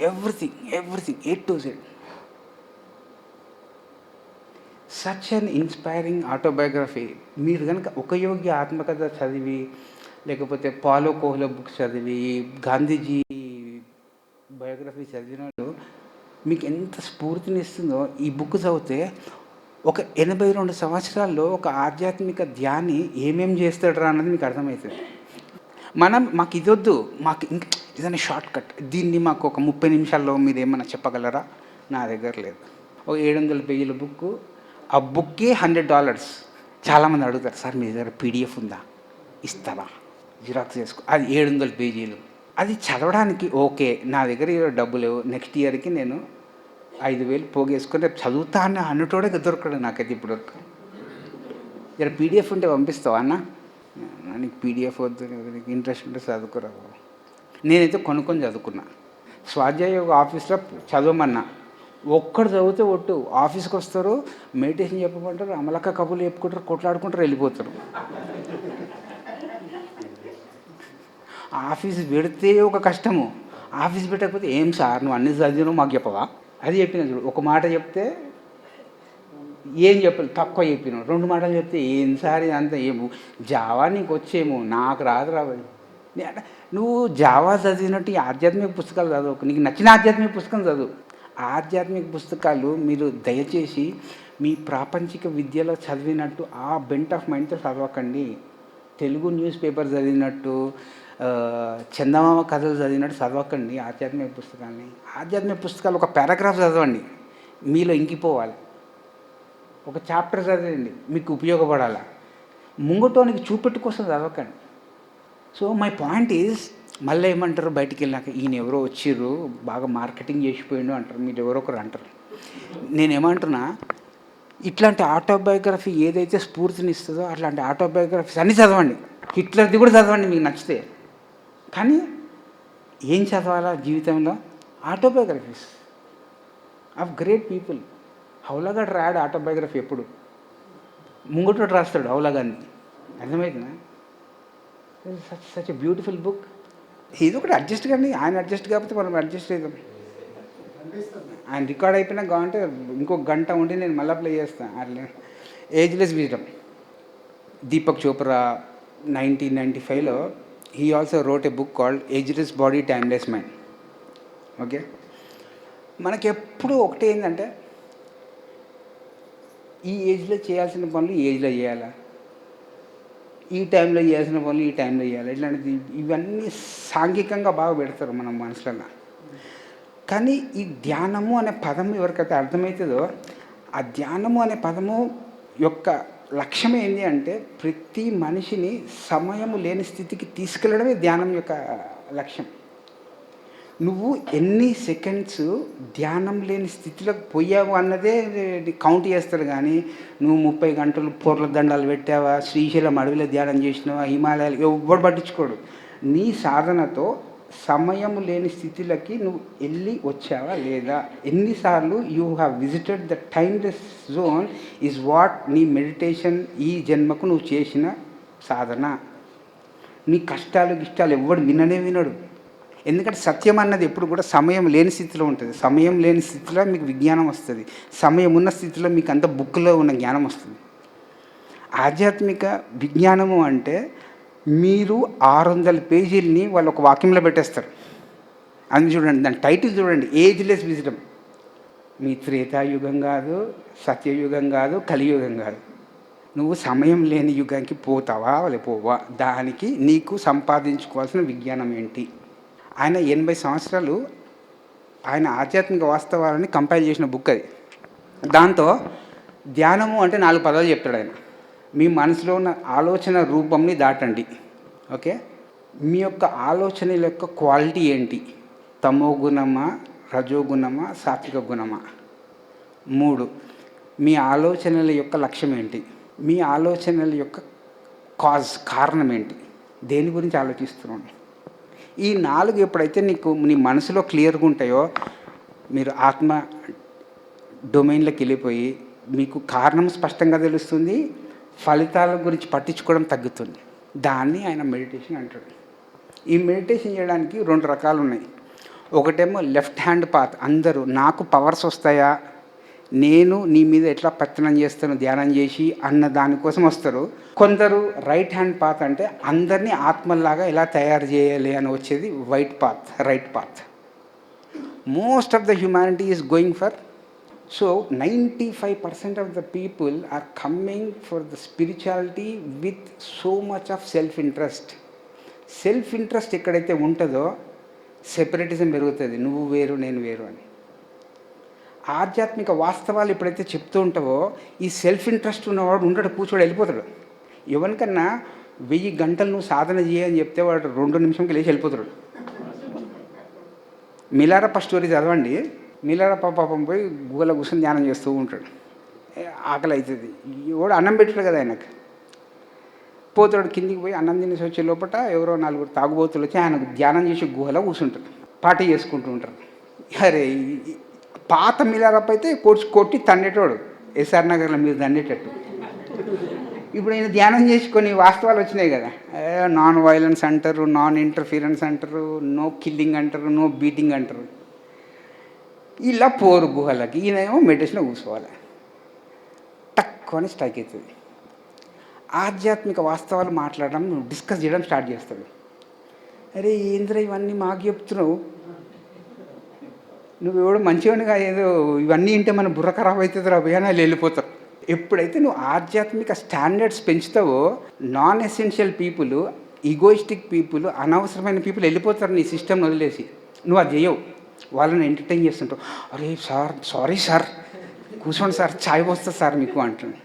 A to Z. Such an inspiring autobiography. మీరు కనుక ఒక యోగి ఆత్మకథ చదివి, లేకపోతే పాలో కోహ్లా బుక్స్ చదివి, గాంధీజీ బయోగ్రఫీ చదివిన వాళ్ళు మీకు ఎంత స్ఫూర్తినిస్తుందో ఈ బుక్ చదివితే ఒక 82 సంవత్సరాల్లో ఒక ఆధ్యాత్మిక ధ్యాని ఏమేమి చేస్తాడు అన్నది మీకు అర్థమవుతుంది. మాకు ఇదొద్దు, మాకు ఇంకా ఏదైనా షార్ట్ కట్, దీన్ని మాకు ఒక 30 నిమిషాల్లో మీరు ఏమైనా చెప్పగలరా? నా దగ్గర లేదు. ఒక 700 పేజీల బుక్. ఆ బుక్కే $100. చాలామంది అడుగుతారు, సార్ మీ దగ్గర PDF ఉందా, ఇస్తావా, జిరాక్స్ చేసుకో. అది 700 పేజీలు. అది చదవడానికి ఓకే, నా దగ్గర డబ్బు లేవు, నెక్స్ట్ ఇయర్కి నేను 5,000 పోగేసుకొని రేపు చదువుతా అని అన్నటోడే దొరకడు నాకైతే ఇప్పటివరకు. ఇక్కడ పీడిఎఫ్ ఉంటే పంపిస్తావా అన్న? నీకు పీడిఎఫ్ వద్దు, నీకు ఇంట్రెస్ట్ ఉంటే చదువుకురా. నేనైతే కొనుక్కొని చదువుకున్నా. స్వాధ్యాయ ఆఫీస్లో చదవమన్నా, ఒక్కడు చదివితే ఒట్టు ఆఫీస్కి వస్తారు, మెడిటేషన్ చెప్పమంటారు, అమలక్క కబుర్లు చెప్పుకుంటారు, కొట్లాడుకుంటారు, వెళ్ళిపోతారు. ఆఫీస్ పెడితే ఒక కష్టము, ఆఫీస్ పెట్టకపోతే ఏం సార్ నువ్వు అన్ని చదివినావు మాకు చెప్పవా? అది చెప్పిన చూడు. ఒక మాట చెప్తే ఏం చెప్పాలి, తక్కువ చెప్పినావు. 2 మాటలు చెప్తే ఏం సార్ అంతా ఏమో జావా నీకు వచ్చేమో, నాకు రాదు రావాలి. నువ్వు జావా చదివినట్టు ఈ ఆధ్యాత్మిక పుస్తకాలు చదవకు, నీకు నచ్చిన ఆధ్యాత్మిక పుస్తకం చదువు. ఆధ్యాత్మిక పుస్తకాలు మీరు దయచేసి మీ ప్రాపంచిక విద్యలో చదివినట్టు ఆ బెంట్ ఆఫ్ మైండ్తో చదవకండి. తెలుగు న్యూస్ పేపర్ చదివినట్టు, చందమామ కథలు చదివినట్టు చదవకండి ఆధ్యాత్మిక పుస్తకాన్ని. ఆధ్యాత్మిక పుస్తకాలు ఒక పారాగ్రాఫ్ చదవండి, మీలో ఇంకిపోవాలి. ఒక చాప్టర్ చదవండి, మీకు ఉపయోగపడాలి. ముంగటోనికి చూపెట్టు కోసం చదవకండి. సో మై పాయింట్ ఈజ్, మళ్ళీ ఏమంటారు బయటికి వెళ్ళాక, ఈయన ఎవరో వచ్చిర్రు బాగా మార్కెటింగ్ చేసిపోయిండు అంటారు, మీరు ఎవరో ఒకరు అంటారు. నేనేమంటున్నా, ఇట్లాంటి ఆటోబయోగ్రఫీ ఏదైతే స్ఫూర్తినిస్తుందో అట్లాంటి ఆటోబయోగ్రఫీస్ అన్నీ చదవండి. హిట్లర్ది కూడా చదవండి మీకు నచ్చితే. కానీ ఏం చదవాలా జీవితంలో? Autobiographies of great people. హౌలాగాడ్ రాడు ఆటోబయోగ్రఫీ ఎప్పుడు, ముంగటోడు రాస్తాడు హౌలా గాంధీ. అర్థమైందా? Such a beautiful book. ఇది ఒకటి అడ్జస్ట్ కండి, ఆయన అడ్జస్ట్ కాకపోతే మనం అడ్జస్ట్ అవుతాం. ఆయన రికార్డ్ అయిపోయినా కావాలంటే ఇంకొక గంట ఉండి నేను మళ్ళీ ప్లే చేస్తాను. అట్లా ఏజ్లెస్ విజ్డమ్. దీపక్ చోప్రా 1995లో he also wrote a book called ageless body timeless mind. Okay, మనకి ఎప్పుడు ఒకటే ఏంటంటే, ఈ ఏజ్లో చేయాల్సిన పనులు ఈ ఏజ్లో చేయాలా, ఈ టైంలో చేయాల్సిన పనులు ఈ టైంలో చేయాలి. ఇట్లాంటిది ఇవన్నీ సాంఘికంగా బాగా పెడతారు మన మనసులలో. కానీ ఈ ధ్యానము అనే పదము ఎవరికైతే అర్థమవుతుందో, ఆ ధ్యానము అనే పదము యొక్క లక్ష్యం ఏంటి అంటే, ప్రతి మనిషిని సమయము లేని స్థితికి తీసుకెళ్ళడమే ధ్యానం యొక్క లక్ష్యం. నువ్వు ఎన్ని సెకండ్స్ ధ్యానం లేని స్థితిలోకి పోయావు అన్నదే కౌంట్ చేస్తారు. కానీ నువ్వు 30 గంటలు పూర్ల దండాలు పెట్టావా, శ్రీశైలం అడవిలో ధ్యానం చేసినావా, హిమాలయాలు ఎవ్వడు పట్టించుకోడు. నీ సాధనతో సమయం లేని స్థితిలోకి నువ్వు వెళ్ళి వచ్చావా లేదా, ఎన్నిసార్లు you have visited the timeless zone is what నీ మెడిటేషన్ ఈ జన్మకు నువ్వు చేసిన సాధన. నీ కష్టాలు గిష్టాలు ఎవ్వడు వినడు. ఎందుకంటే సత్యం అన్నది ఎప్పుడు కూడా సమయం లేని స్థితిలో ఉంటుంది. సమయం లేని స్థితిలో మీకు విజ్ఞానం వస్తుంది, సమయం ఉన్న స్థితిలో మీకు అంత బుక్లో ఉన్న జ్ఞానం వస్తుంది. ఆధ్యాత్మిక విజ్ఞానము అంటే మీరు 600 పేజీలని వాళ్ళు ఒక వాక్యంలో పెట్టేస్తారు. అది చూడండి, దాని టైటిల్ చూడండి, ఏజ్లెస్ విజ్డమ్. మీ త్రేతాయుగం కాదు, సత్యయుగం కాదు, కలియుగం కాదు. నువ్వు సమయం లేని యుగానికి పోతావా పోవా, దానికి నీకు సంపాదించుకోవాల్సిన విజ్ఞానం ఏంటి. ఆయన 80 సంవత్సరాలు ఆయన ఆధ్యాత్మిక వాస్తవాలని కంపైల్ చేసిన బుక్ అది. దాంతో ధ్యానము అంటే 4 పదాలు చెప్తాడు ఆయన. మీ మనసులో ఉన్న ఆలోచన రూపంని దాటండి. ఓకే, మీ యొక్క ఆలోచనల యొక్క క్వాలిటీ ఏంటి, తమో గుణమా, రజోగుణమా, సాత్విక గుణమా. 3, మీ ఆలోచనల యొక్క లక్ష్యం ఏంటి, మీ ఆలోచనల యొక్క కారణం ఏంటి, దేని గురించి ఆలోచిస్తున్నాను. ఈ 4 ఎప్పుడైతే నీ మనసులో క్లియర్గా ఉంటాయో, మీరు ఆత్మ డొమైన్లోకి వెళ్ళిపోయి మీకు కారణం స్పష్టంగా తెలుస్తుంది, ఫలితాల గురించి పట్టించుకోవడం తగ్గుతుంది. దాన్ని ఆయన మెడిటేషన్ అంటాడు. ఈ మెడిటేషన్ చేయడానికి 2 రకాలు ఉన్నాయి. ఒకటేమో లెఫ్ట్ హ్యాండ్ పాత్, అందరూ నాకు పవర్స్ వస్తాయా, నేను నీ మీద ఎట్లా పచ్చనం చేస్తాను ధ్యానం చేసి అన్న దానికోసం వస్తారు. కొందరు రైట్ హ్యాండ్ పాత్, అంటే అందరినీ ఆత్మల్లాగా ఎలా తయారు చేయాలి అని వచ్చేది white path, right path. Most of the humanity is going for. So 95% of the people are coming for the spirituality with so much of self interest. Self interest ఎక్కడైతే ఉంటుందో separatism పెరుగుతుంది, నువ్వు వేరు నేను వేరు అని. ఆధ్యాత్మిక వాస్తవాలు ఎప్పుడైతే చెప్తూ ఉంటావో, ఈ సెల్ఫ్ ఇంట్రెస్ట్ ఉన్నవాడు ఉండడు, కూర్చోడు, వెళ్ళిపోతాడు. ఎవరికన్నా 1000 గంటలు నువ్వు సాధన చేయని చెప్తే వాడు 2 నిమిషంకి లేచి వెళ్ళిపోతాడు. మిలారప్ప స్టోరీ చదవండి. మిలారప్ప పాపం పోయి గుహలో కూర్చొని ధ్యానం చేస్తూ ఉంటాడు. ఆకలి అవుతుంది, ఎవడు అన్నం పెట్టాడు కదా ఆయనకు. పోతాడు కిందికి పోయి అన్నం తినేసి వచ్చే లోపల ఎవరో 4 తాగుబోతులు వచ్చి ఆయన ధ్యానం చేసి గుహలో కూర్చుంటారు, పార్టీ చేసుకుంటూ ఉంటారు. అరే పాత మిలారప్ అయితే కొట్టి తండేటోడు ఎస్ఆర్ నగర్లో మీరు తండేటట్టు. ఇప్పుడు ఈయన ధ్యానం చేసి కొన్ని వాస్తవాలు వచ్చినాయి కదా, నాన్ వైలెన్స్ అంటారు, నాన్ ఇంటర్ఫీరెన్స్ అంటారు, నో కిల్లింగ్ అంటారు, నో బీటింగ్ అంటారు. ఇలా పోరు గుహలకి, ఈయనేమో మెడిటేషన్లో కూర్చోవాలి. తక్కువ అని స్ట్రైక్ అవుతుంది. ఆధ్యాత్మిక వాస్తవాలు మాట్లాడడం, డిస్కస్ చేయడం స్టార్ట్ చేస్తాడు. అరే ఏంద్ర ఇవన్నీ మాకు చెప్తున్నావు, నువ్వు ఎవడో మంచివాడిగా ఏదో ఇవన్నీ వింటే మన బుర్ర ఖరాబ్ అవుతుంది రా భయ్యా, వాళ్ళు వెళ్ళిపోతారు. ఎప్పుడైతే నువ్వు ఆధ్యాత్మిక స్టాండర్డ్స్ పెంచుతావో non essential people, egoistic people, అనవసరమైన పీపుల్ వెళ్ళిపోతారు నీ సిస్టమ్ని వదిలేసి. నువ్వు అది చేయవు, వాళ్ళని ఎంటర్టైన్ చేస్తుంటావు. అరే సార్ సారీ సార్ కూర్చోండి సార్ చాయ్ వస్తుంది సార్ మీకు అంటాను.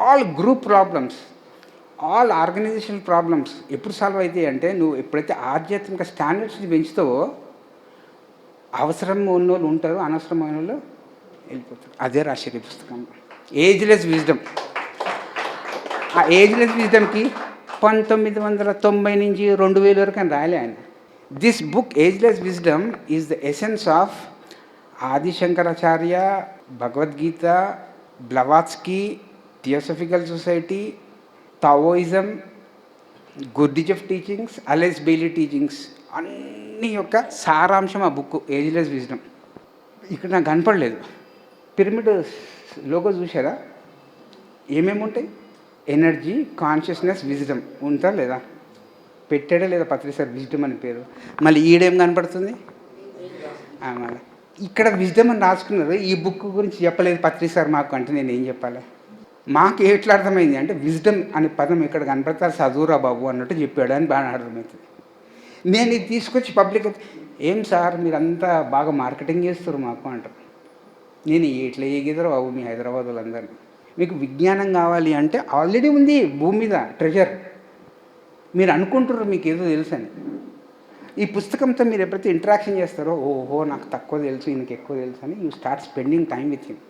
All group problems, all organizational problems ఎప్పుడు సాల్వ్ అవుతాయి అంటే నువ్వు ఎప్పుడైతే ఆధ్యాత్మిక స్టాండర్డ్స్ని పెంచుతావో అవసరం ఉన్నోళ్ళు ఉంటారు, అనవసరమైన వాళ్ళు వెళ్ళిపోతారు. అదే రాశారు ఈ పుస్తకం ఏజ్లెస్ విజ్డమ్. ఆ ఏజ్లెస్ విజ్డమ్కి 1990 నుంచి 2000 వరకు అని రాయలే ఆయన. This book ageless wisdom is the essence of Adi Shankaracharya, Bhagavad Gita, Blavatsky, theosophical society, taoism, Gurdjieff teachings, Alice Bailey teachings అన్ని యొక్క సారాంశం ఆ బుక్ ఏజ్లెస్ విజ్డమ్. ఇక్కడ నాకు కనపడలేదు, పిరమిడ్ లోగో చూసారా, ఏమేమి ఉంటాయి? ఎనర్జీ, కాన్షియస్నెస్, విజ్డమ్ ఉంటా లేదా? పెట్టాడే లేదా పత్రి సార్ విజ్డమ్ అని పేరు. మళ్ళీ ఈడేం కనపడుతుంది మళ్ళీ ఇక్కడ విజ్డమ్ అని రాసుకున్నారు. ఈ బుక్ గురించి చెప్పలేదు పత్రి సార్ మాకు అంటే నేను ఏం చెప్పాలి? మాకు ఎట్లా అర్థమైంది అంటే విజ్డమ్ అనే పదం ఇక్కడ కనపడతారు, చదువురా బాబు అన్నట్టు చెప్పాడు అని బాగా అర్థమవుతుంది. నేను ఇది తీసుకొచ్చి పబ్లిక్ ఏం సార్ మీరంతా బాగా మార్కెటింగ్ చేస్తారు మాకు అంటారు. నేను ఎట్లా ఎగిదరు బాబు మీ హైదరాబాద్ వాళ్ళందరినీ. మీకు విజ్ఞానం కావాలి అంటే ఆల్రెడీ ఉంది భూమి మీద ట్రెజర్, మీరు అనుకుంటున్నారు మీకు ఏదో తెలుసని. ఈ పుస్తకంతో మీరు ఎప్పుడైతే ఇంటరాక్షన్ చేస్తారో ఓహో నాకు తక్కువ తెలుసు ఈయనకి ఎక్కువ తెలుసు అని you start spending time with him.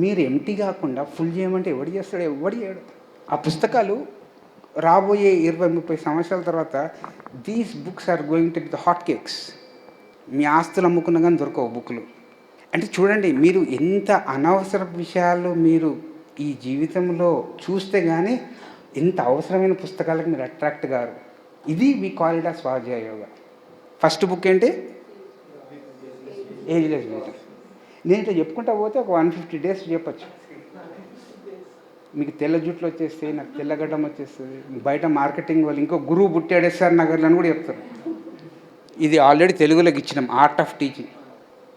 మీరు ఎంటీ కాకుండా ఫుల్ చేయమంటే ఎవడు చేస్తాడు? ఎవడు చేయడు. ఆ పుస్తకాలు రాబోయే 20-30 సంవత్సరాల తర్వాత these books are going to be the hot cakes. మీ ఆస్తులు అమ్ముకున్నా కానీ దొరకవు బుక్లు. అంటే చూడండి, మీరు ఎంత అనవసర విషయాలు మీరు ఈ జీవితంలో చూస్తే కానీ ఎంత అవసరమైన పుస్తకాలకు మీరు అట్రాక్ట్ కారు. ఇది మీ క్వాలిటీ స్వాధ్యాయ యోగా. ఫస్ట్ బుక్ ఏంటి? Ageless wisdom. నేను ఇట్లా చెప్పుకుంటా పోతే ఒక 150 days చెప్పచ్చు. మీకు తెల్ల జుట్లు వచ్చేస్తాయి, నాకు తెల్లగడ్డం వచ్చేస్తుంది. బయట మార్కెటింగ్ వాళ్ళు ఇంకో గురువు పుట్టాడు ఎస్ఆర్ నగర్లో అని కూడా చెప్తారు. ఇది ఆల్రెడీ తెలుగులోకి ఇచ్చినాం, ఆర్ట్ ఆఫ్ టీచింగ్.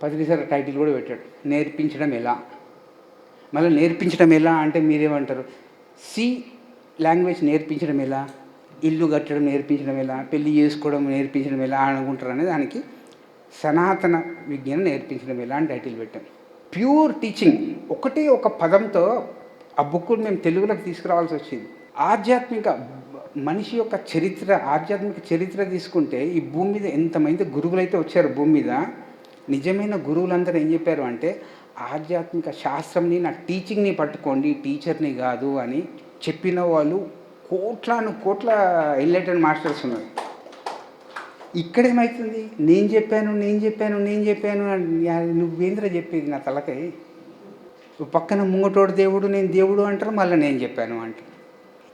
పత్రిసార్ టైటిల్ కూడా పెట్టాడు, నేర్పించడం ఎలా. మళ్ళీ నేర్పించడం ఎలా అంటే మీరేమంటారు? సి లాంగ్వేజ్ నేర్పించడం ఎలా, ఇల్లు కట్టడం నేర్పించడం ఎలా, పెళ్లి చేసుకోవడం నేర్పించడం ఎలా అనుకుంటారు అనేది దానికి సనాతన విజ్ఞానం నేర్పించడం ఎలా అని టైటిల్ పెట్టాం. ప్యూర్ టీచింగ్ ఒకటే ఒక పదంతో ఆ బుక్ మేము తెలుగులోకి తీసుకురావాల్సి వచ్చింది. ఆధ్యాత్మిక మనిషి యొక్క చరిత్ర, ఆధ్యాత్మిక చరిత్ర తీసుకుంటే ఈ భూమి మీద ఎంతమంది గురువులు అయితే వచ్చారు భూమి మీద, నిజమైన గురువులందరూ ఏం చెప్పారు అంటే ఆధ్యాత్మిక శాస్త్రంని నా టీచింగ్ని పట్టుకోండి, టీచర్ని కాదు అని చెప్పిన వాళ్ళు కోట్ల ఎన్లైటెడ్ మాస్టర్స్ ఉన్నారు. ఇక్కడేమవుతుంది? నేను చెప్పాను నువ్వేంద్ర చెప్పేది నా తలకై. పక్కన ముంగటోడు దేవుడు, నేను దేవుడు అంటారు, మళ్ళీ నేను చెప్పాను అంటారు.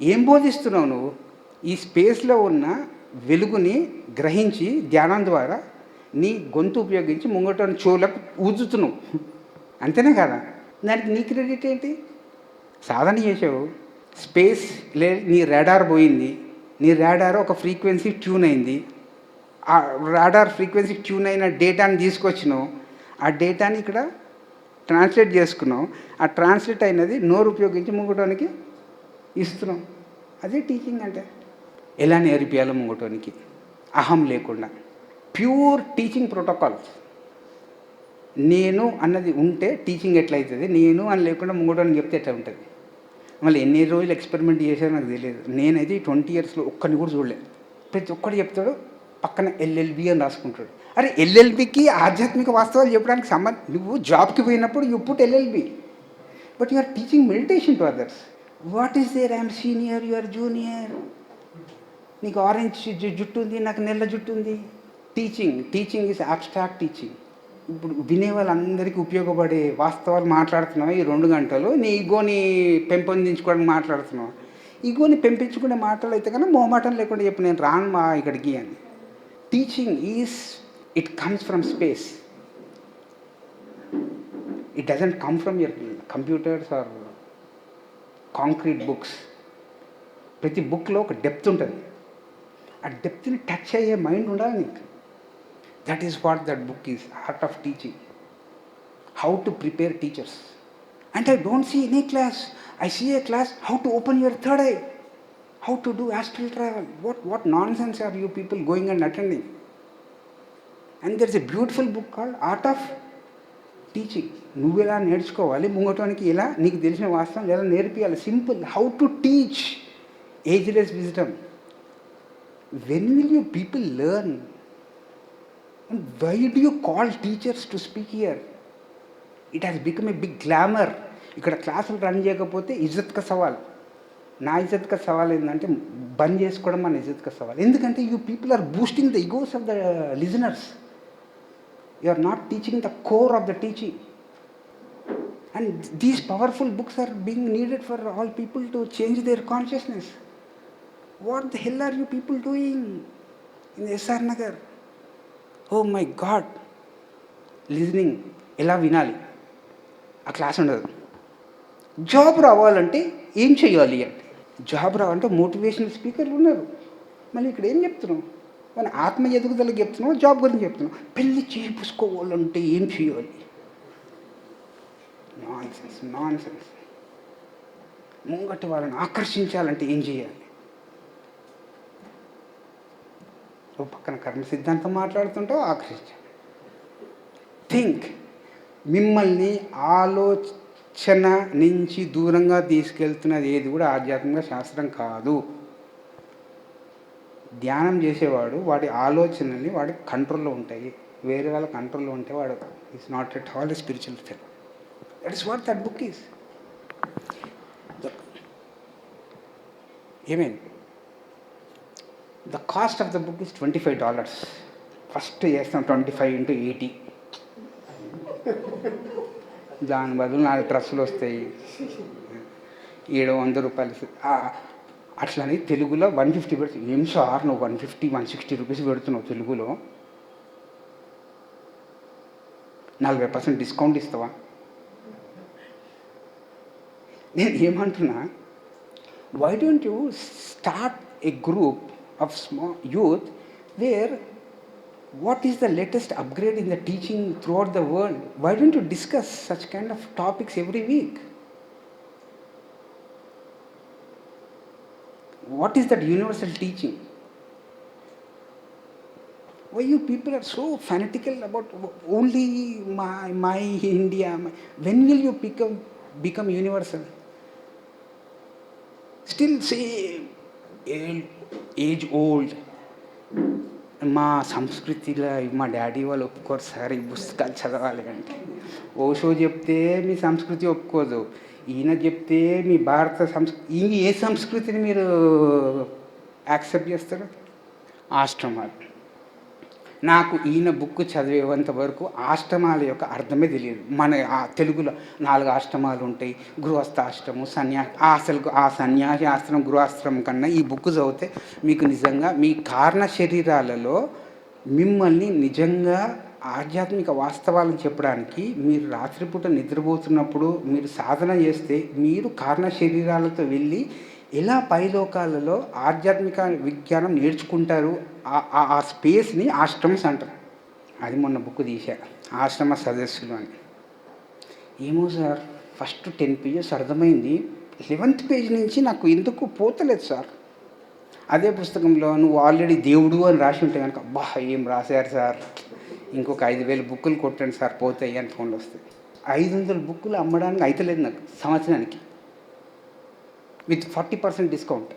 ఏం బోధిస్తున్నావు నువ్వు? ఈ స్పేస్లో ఉన్న వెలుగుని గ్రహించి ధ్యానం ద్వారా నీ గొంతు ఉపయోగించి ముంగటోని చెవులకు ఊదుతున్నావు, అంతేనే కదా? దానికి నీ క్రెడిట్ ఏంటి? సాధన చేసావు, స్పేస్ నీ రాడార్ పోయింది, నీ రాడార్ ఒక ఫ్రీక్వెన్సీ ట్యూన్ అయింది, ఆ రాడార్ ఫ్రీక్వెన్సీ ట్యూన్ అయిన డేటాని తీసుకొచ్చినావు, ఆ డేటాని ఇక్కడ ట్రాన్స్లేట్ చేసుకున్నావు, ఆ ట్రాన్స్లేట్ అయినది నోరు ఉపయోగించి ముంగటోనికి ఇస్తున్నాం. అదే టీచింగ్ అంటే. ఎలా నేర్పియాలో ముంగటోనికి అహం లేకుండా, ప్యూర్ టీచింగ్ ప్రోటోకాల్స్. నేను అన్నది ఉంటే టీచింగ్ ఎట్లయితుంది, నేను అని లేకుండా ముంగటోనికి చెప్తే ఎట్లా ఉంటుంది? మళ్ళీ ఎన్ని రోజులు ఎక్స్పెరిమెంట్ చేశారో నాకు తెలియదు. నేనైతే 20 yearsలో ఒక్కరిని కూడా చూడలేదు. ప్రతి ఒక్కడు చెప్తాడు, పక్కన ఎల్ఎల్బి అని రాసుకుంటాడు. అరే ఎల్ఎల్బికి ఆధ్యాత్మిక వాస్తవాలు చెప్పడానికి నువ్వు జాబ్కి పోయినప్పుడు you put LLB, but you are teaching meditation to others. What is there? I'm senior, you are junior. నీకు ఆరెంజ్ జుట్టు ఉంది, నాకు నల్ల జుట్టు ఉంది. Teaching is abstract teaching. ఇప్పుడు వినే వాళ్ళందరికీ ఉపయోగపడే వాస్తవాలు మాట్లాడుతున్నావు ఈ 2 గంటలు. నీ ఈగోని పెంపొందించుకోవడానికి మాట్లాడుతున్నావు. ఈగోని పెంపించుకునే మాటలు అయితే కన్నా మొహమాటం లేకుండా చెప్పు, నేను రాను మా ఇక్కడికి అని. Teaching is, it comes from space. It doesn't come from your computers are concrete books. ప్రతి బుక్లో ఒక డెప్త్ ఉంటుంది. ఆ డెప్త్ని టచ్ అయ్యే మైండ్ ఉండాలి నీకు. That is what that book is, art of teaching. How to prepare teachers. And I don't see any class. I see a class, how to open your third eye, how to do astral travel. What nonsense are you people going and attending? And there is a beautiful book called art of teaching. నువ్వు ఎలా నేర్చుకోవాలి, ముంగటానికి ఎలా నీకు తెలిసిన వాస్తవం ఎలా నేర్పియాలి. Simple, how to teach ageless wisdom. When will you people learn? And why do you call teachers to speak here? It has become a big glamour. ఇక్కడ క్లాసులు రన్ చేయకపోతే ఇజ్జత్ కా సవాల్. నా ఇజ్జత్ కా సవాల్ ఏంటంటే బంద్ చేసుకోవడం మన ఇజ్జత్ కా సవాల్. ఎందుకంటే you people are boosting the egos of the listeners. You are not teaching the core of the teaching. And these powerful books are being needed for all people to change their consciousness. What the hell are you people doing in SR Nagar? Oh my god. Listening ఎలా వినాలి, ఆ class ఉండదు. Job రావాలంటే ఏం చేయాలి అంటే, job రావాలంటే motivational స్పీకర్లు ఉన్నారు. మళ్ళీ ఇక్కడ ఏం చెప్తున్నావు? మన ఆత్మ ఎదుగుదలకు చెప్తున్నావు, జాబ్ గురించి చెప్తున్నావు. పెళ్ళి చేయించుకోవాలంటే ఏం చేయాలి? Non sense. ముంగటి వాళ్ళని ఆకర్షించాలంటే ఏం చేయాలి? ఓ పక్కన కర్మ సిద్ధాంతం మాట్లాడుతుంటావు, ఆకర్షించాలి. థింక్. మిమ్మల్ని ఆలోచన నుంచి దూరంగా తీసుకెళ్తున్నది ఏది కూడా ఆధ్యాత్మిక శాస్త్రం కాదు. ధ్యానం చేసేవాడు వాడి ఆలోచనల్ని వాడి కంట్రోల్లో ఉంటాయి. వేరే వాళ్ళ కంట్రోల్లో ఉంటే వాడు is not at all a spiritual fellow. That is what that book is. ఏమైంది? The cost of the book is $25. First చేస్తాం 25 into 80. దాని బదులు 4 డ్రెస్సులు వస్తాయి, 700 రూపాయలు. అట్లని తెలుగులో 150 పెడుతుంది. ఏం సార్ నువ్వు 150-160 రూపీస్ పెడుతున్నావు తెలుగులో, 40% డిస్కౌంట్ ఇస్తావా? నేను ఏమంటున్నా, why don't you start a group of small youth where what is the latest upgrade in the teaching throughout the world? Why don't you discuss such kind of topics every week? What is that universal teaching? Why you people are so fanatical about only my India? When will you become universal? Still same age old. మా సంస్కృతిలో మా daddy వాళ్ళు ఒప్పుకోరు sir ఈ పుస్తకాలు చదవాలి అంటే. ఓషో చెప్తే మీ సంస్కృతి ఒప్పుకోదు, ఈయన చెప్తే మీ భారత సంస్కృతి. ఏ సంస్కృతిని మీరు యాక్సెప్ట్ చేస్తారు? ఆశ్రమాలు. నాకు ఈయన బుక్ చదివేంత వరకు ఆశ్రమాల యొక్క అర్థమే తెలియదు. మన తెలుగులో 4 ఆశ్రమాలు ఉంటాయి, గృహస్థాశ్రమం, ఆ సన్యాసి ఆశ్రమం గృహాశ్రమం కన్నా ఈ బుక్ చదివితే మీకు నిజంగా మీ కారణ శరీరాలలో మిమ్మల్ని నిజంగా ఆధ్యాత్మిక వాస్తవాలను చెప్పడానికి, మీరు రాత్రిపూట నిద్రపోతున్నప్పుడు మీరు సాధన చేస్తే మీరు కారణ శరీరాలతో వెళ్ళి ఎలా పైలోకాలలో ఆధ్యాత్మిక విజ్ఞానం నేర్చుకుంటారు. ఆ స్పేస్ని ఆశ్రమస్ అంటారు. అది మొన్న బుక్ తీశారు, ఆశ్రమ సదస్సులు అని. ఏమో సార్ ఫస్ట్ 10 pages అర్థమైంది, 11th page నుంచి నాకు ఎందుకు పోతలేదు సార్. అదే పుస్తకంలో నువ్వు ఆల్రెడీ దేవుడు అని రాసి ఉంటే కనుక, అబ్బా ఏం రాశారు సార్, ఇంకొక 5,000 బుక్కులు కొట్టండి సార్ పోతాయి అని ఫోన్లు వస్తాయి. 500 బుక్కులు అమ్మడానికి అయితలేదు నాకు సంవత్సరానికి, with 40% discount.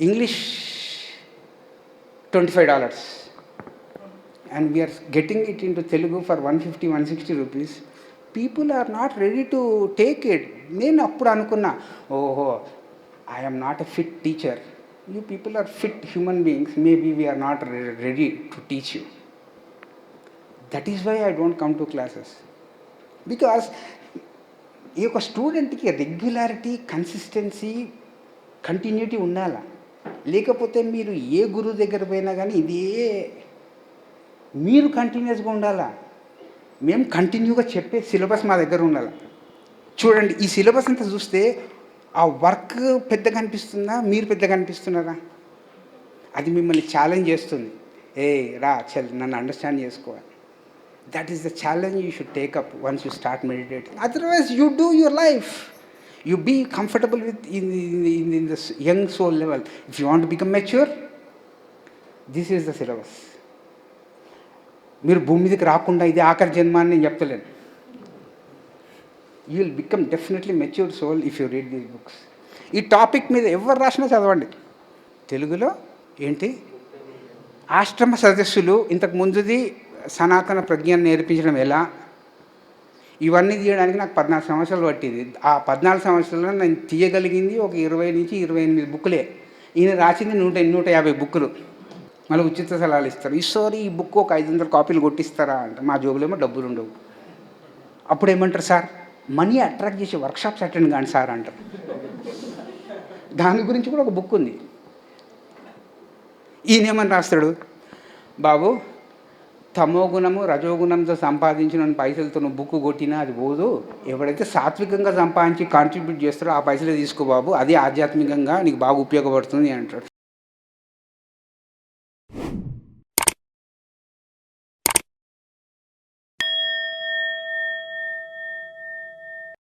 English $25 and we are getting it into Telugu for 150-160 rupees. People are not ready to take it. నేను అప్పుడు అనుకున్నా, ఓహో, I'm not a fit teacher, you people are fit human beings, maybe we're not ready to teach you. That is why I don't come to classes. Because ఈ యొక్క స్టూడెంట్కి regularity, consistency, continuity ఉండాలా. లేకపోతే మీరు ఏ గురువు దగ్గర పోయినా కానీ ఇదే మీరు కంటిన్యూస్గా ఉండాలా. మేము కంటిన్యూగా చెప్పే సిలబస్ మా దగ్గర ఉండాలి. చూడండి, ఈ సిలబస్ అంతా చూస్తే ఆ వర్క్ పెద్దగా అనిపిస్తుందా, మీరు పెద్దగా అనిపిస్తున్నారా? అది మిమ్మల్ని ఛాలెంజ్ చేస్తుంది. ఏ రా చల్, నన్ను అండర్స్టాండ్ చేసుకోవాలి. That is the challenge you should take up once you start meditating. Otherwise, you do your life. You be comfortable with in this young soul level. If you want to become mature, this is the syllabus. మీరు భూమి మీదకి రాకుండా ఇది ఆఖరి జన్మ అని నేను చెప్తలేను. You will become definitely matured soul if you read these books. ఈ టాపిక్ మీద ఎవరు రాసినా చదవండి. తెలుగులో ఏంటి, ఆశ్రమ సదస్సులు, ఇంతకు ముందుది సనాతన ప్రజ్ఞను నేర్పించడం ఎలా, ఇవన్నీ తీయడానికి నాకు 14 సంవత్సరాలు పట్టింది. ఆ 14 సంవత్సరాల్లో నేను తీయగలిగింది ఒక 20 నుంచి 28 బుక్కులే. ఈయన రాసింది 150 బుక్కులు. మళ్ళీ ఉచిత సలహాలు ఇస్తారు. ఈసారి ఈ బుక్ ఒక 500 కాపీలు కొట్టిస్తారా అంటే మా జోబులేమో డబ్బులు ఉండవు. అప్పుడు ఏమంటారు, సార్ మనీ అట్రాక్ట్ చేసే వర్క్షాప్స్ అటెండ్ కాండి సార్ అంటారు. దాని గురించి కూడా ఒక బుక్ ఉంది. ఈయనేమని రాస్తాడు, బాబు తమోగుణము రజోగుణంతో సంపాదించిన పైసలతో నువ్వు బుక్ కొట్టినా అది పోదు. ఎవడైతే సాత్వికంగా సంపాదించి కాంట్రిబ్యూట్ చేస్తారో ఆ పైసలే తీసుకో బాబు, అది ఆధ్యాత్మికంగా నీకు బాగా ఉపయోగపడుతుంది అంటాడు.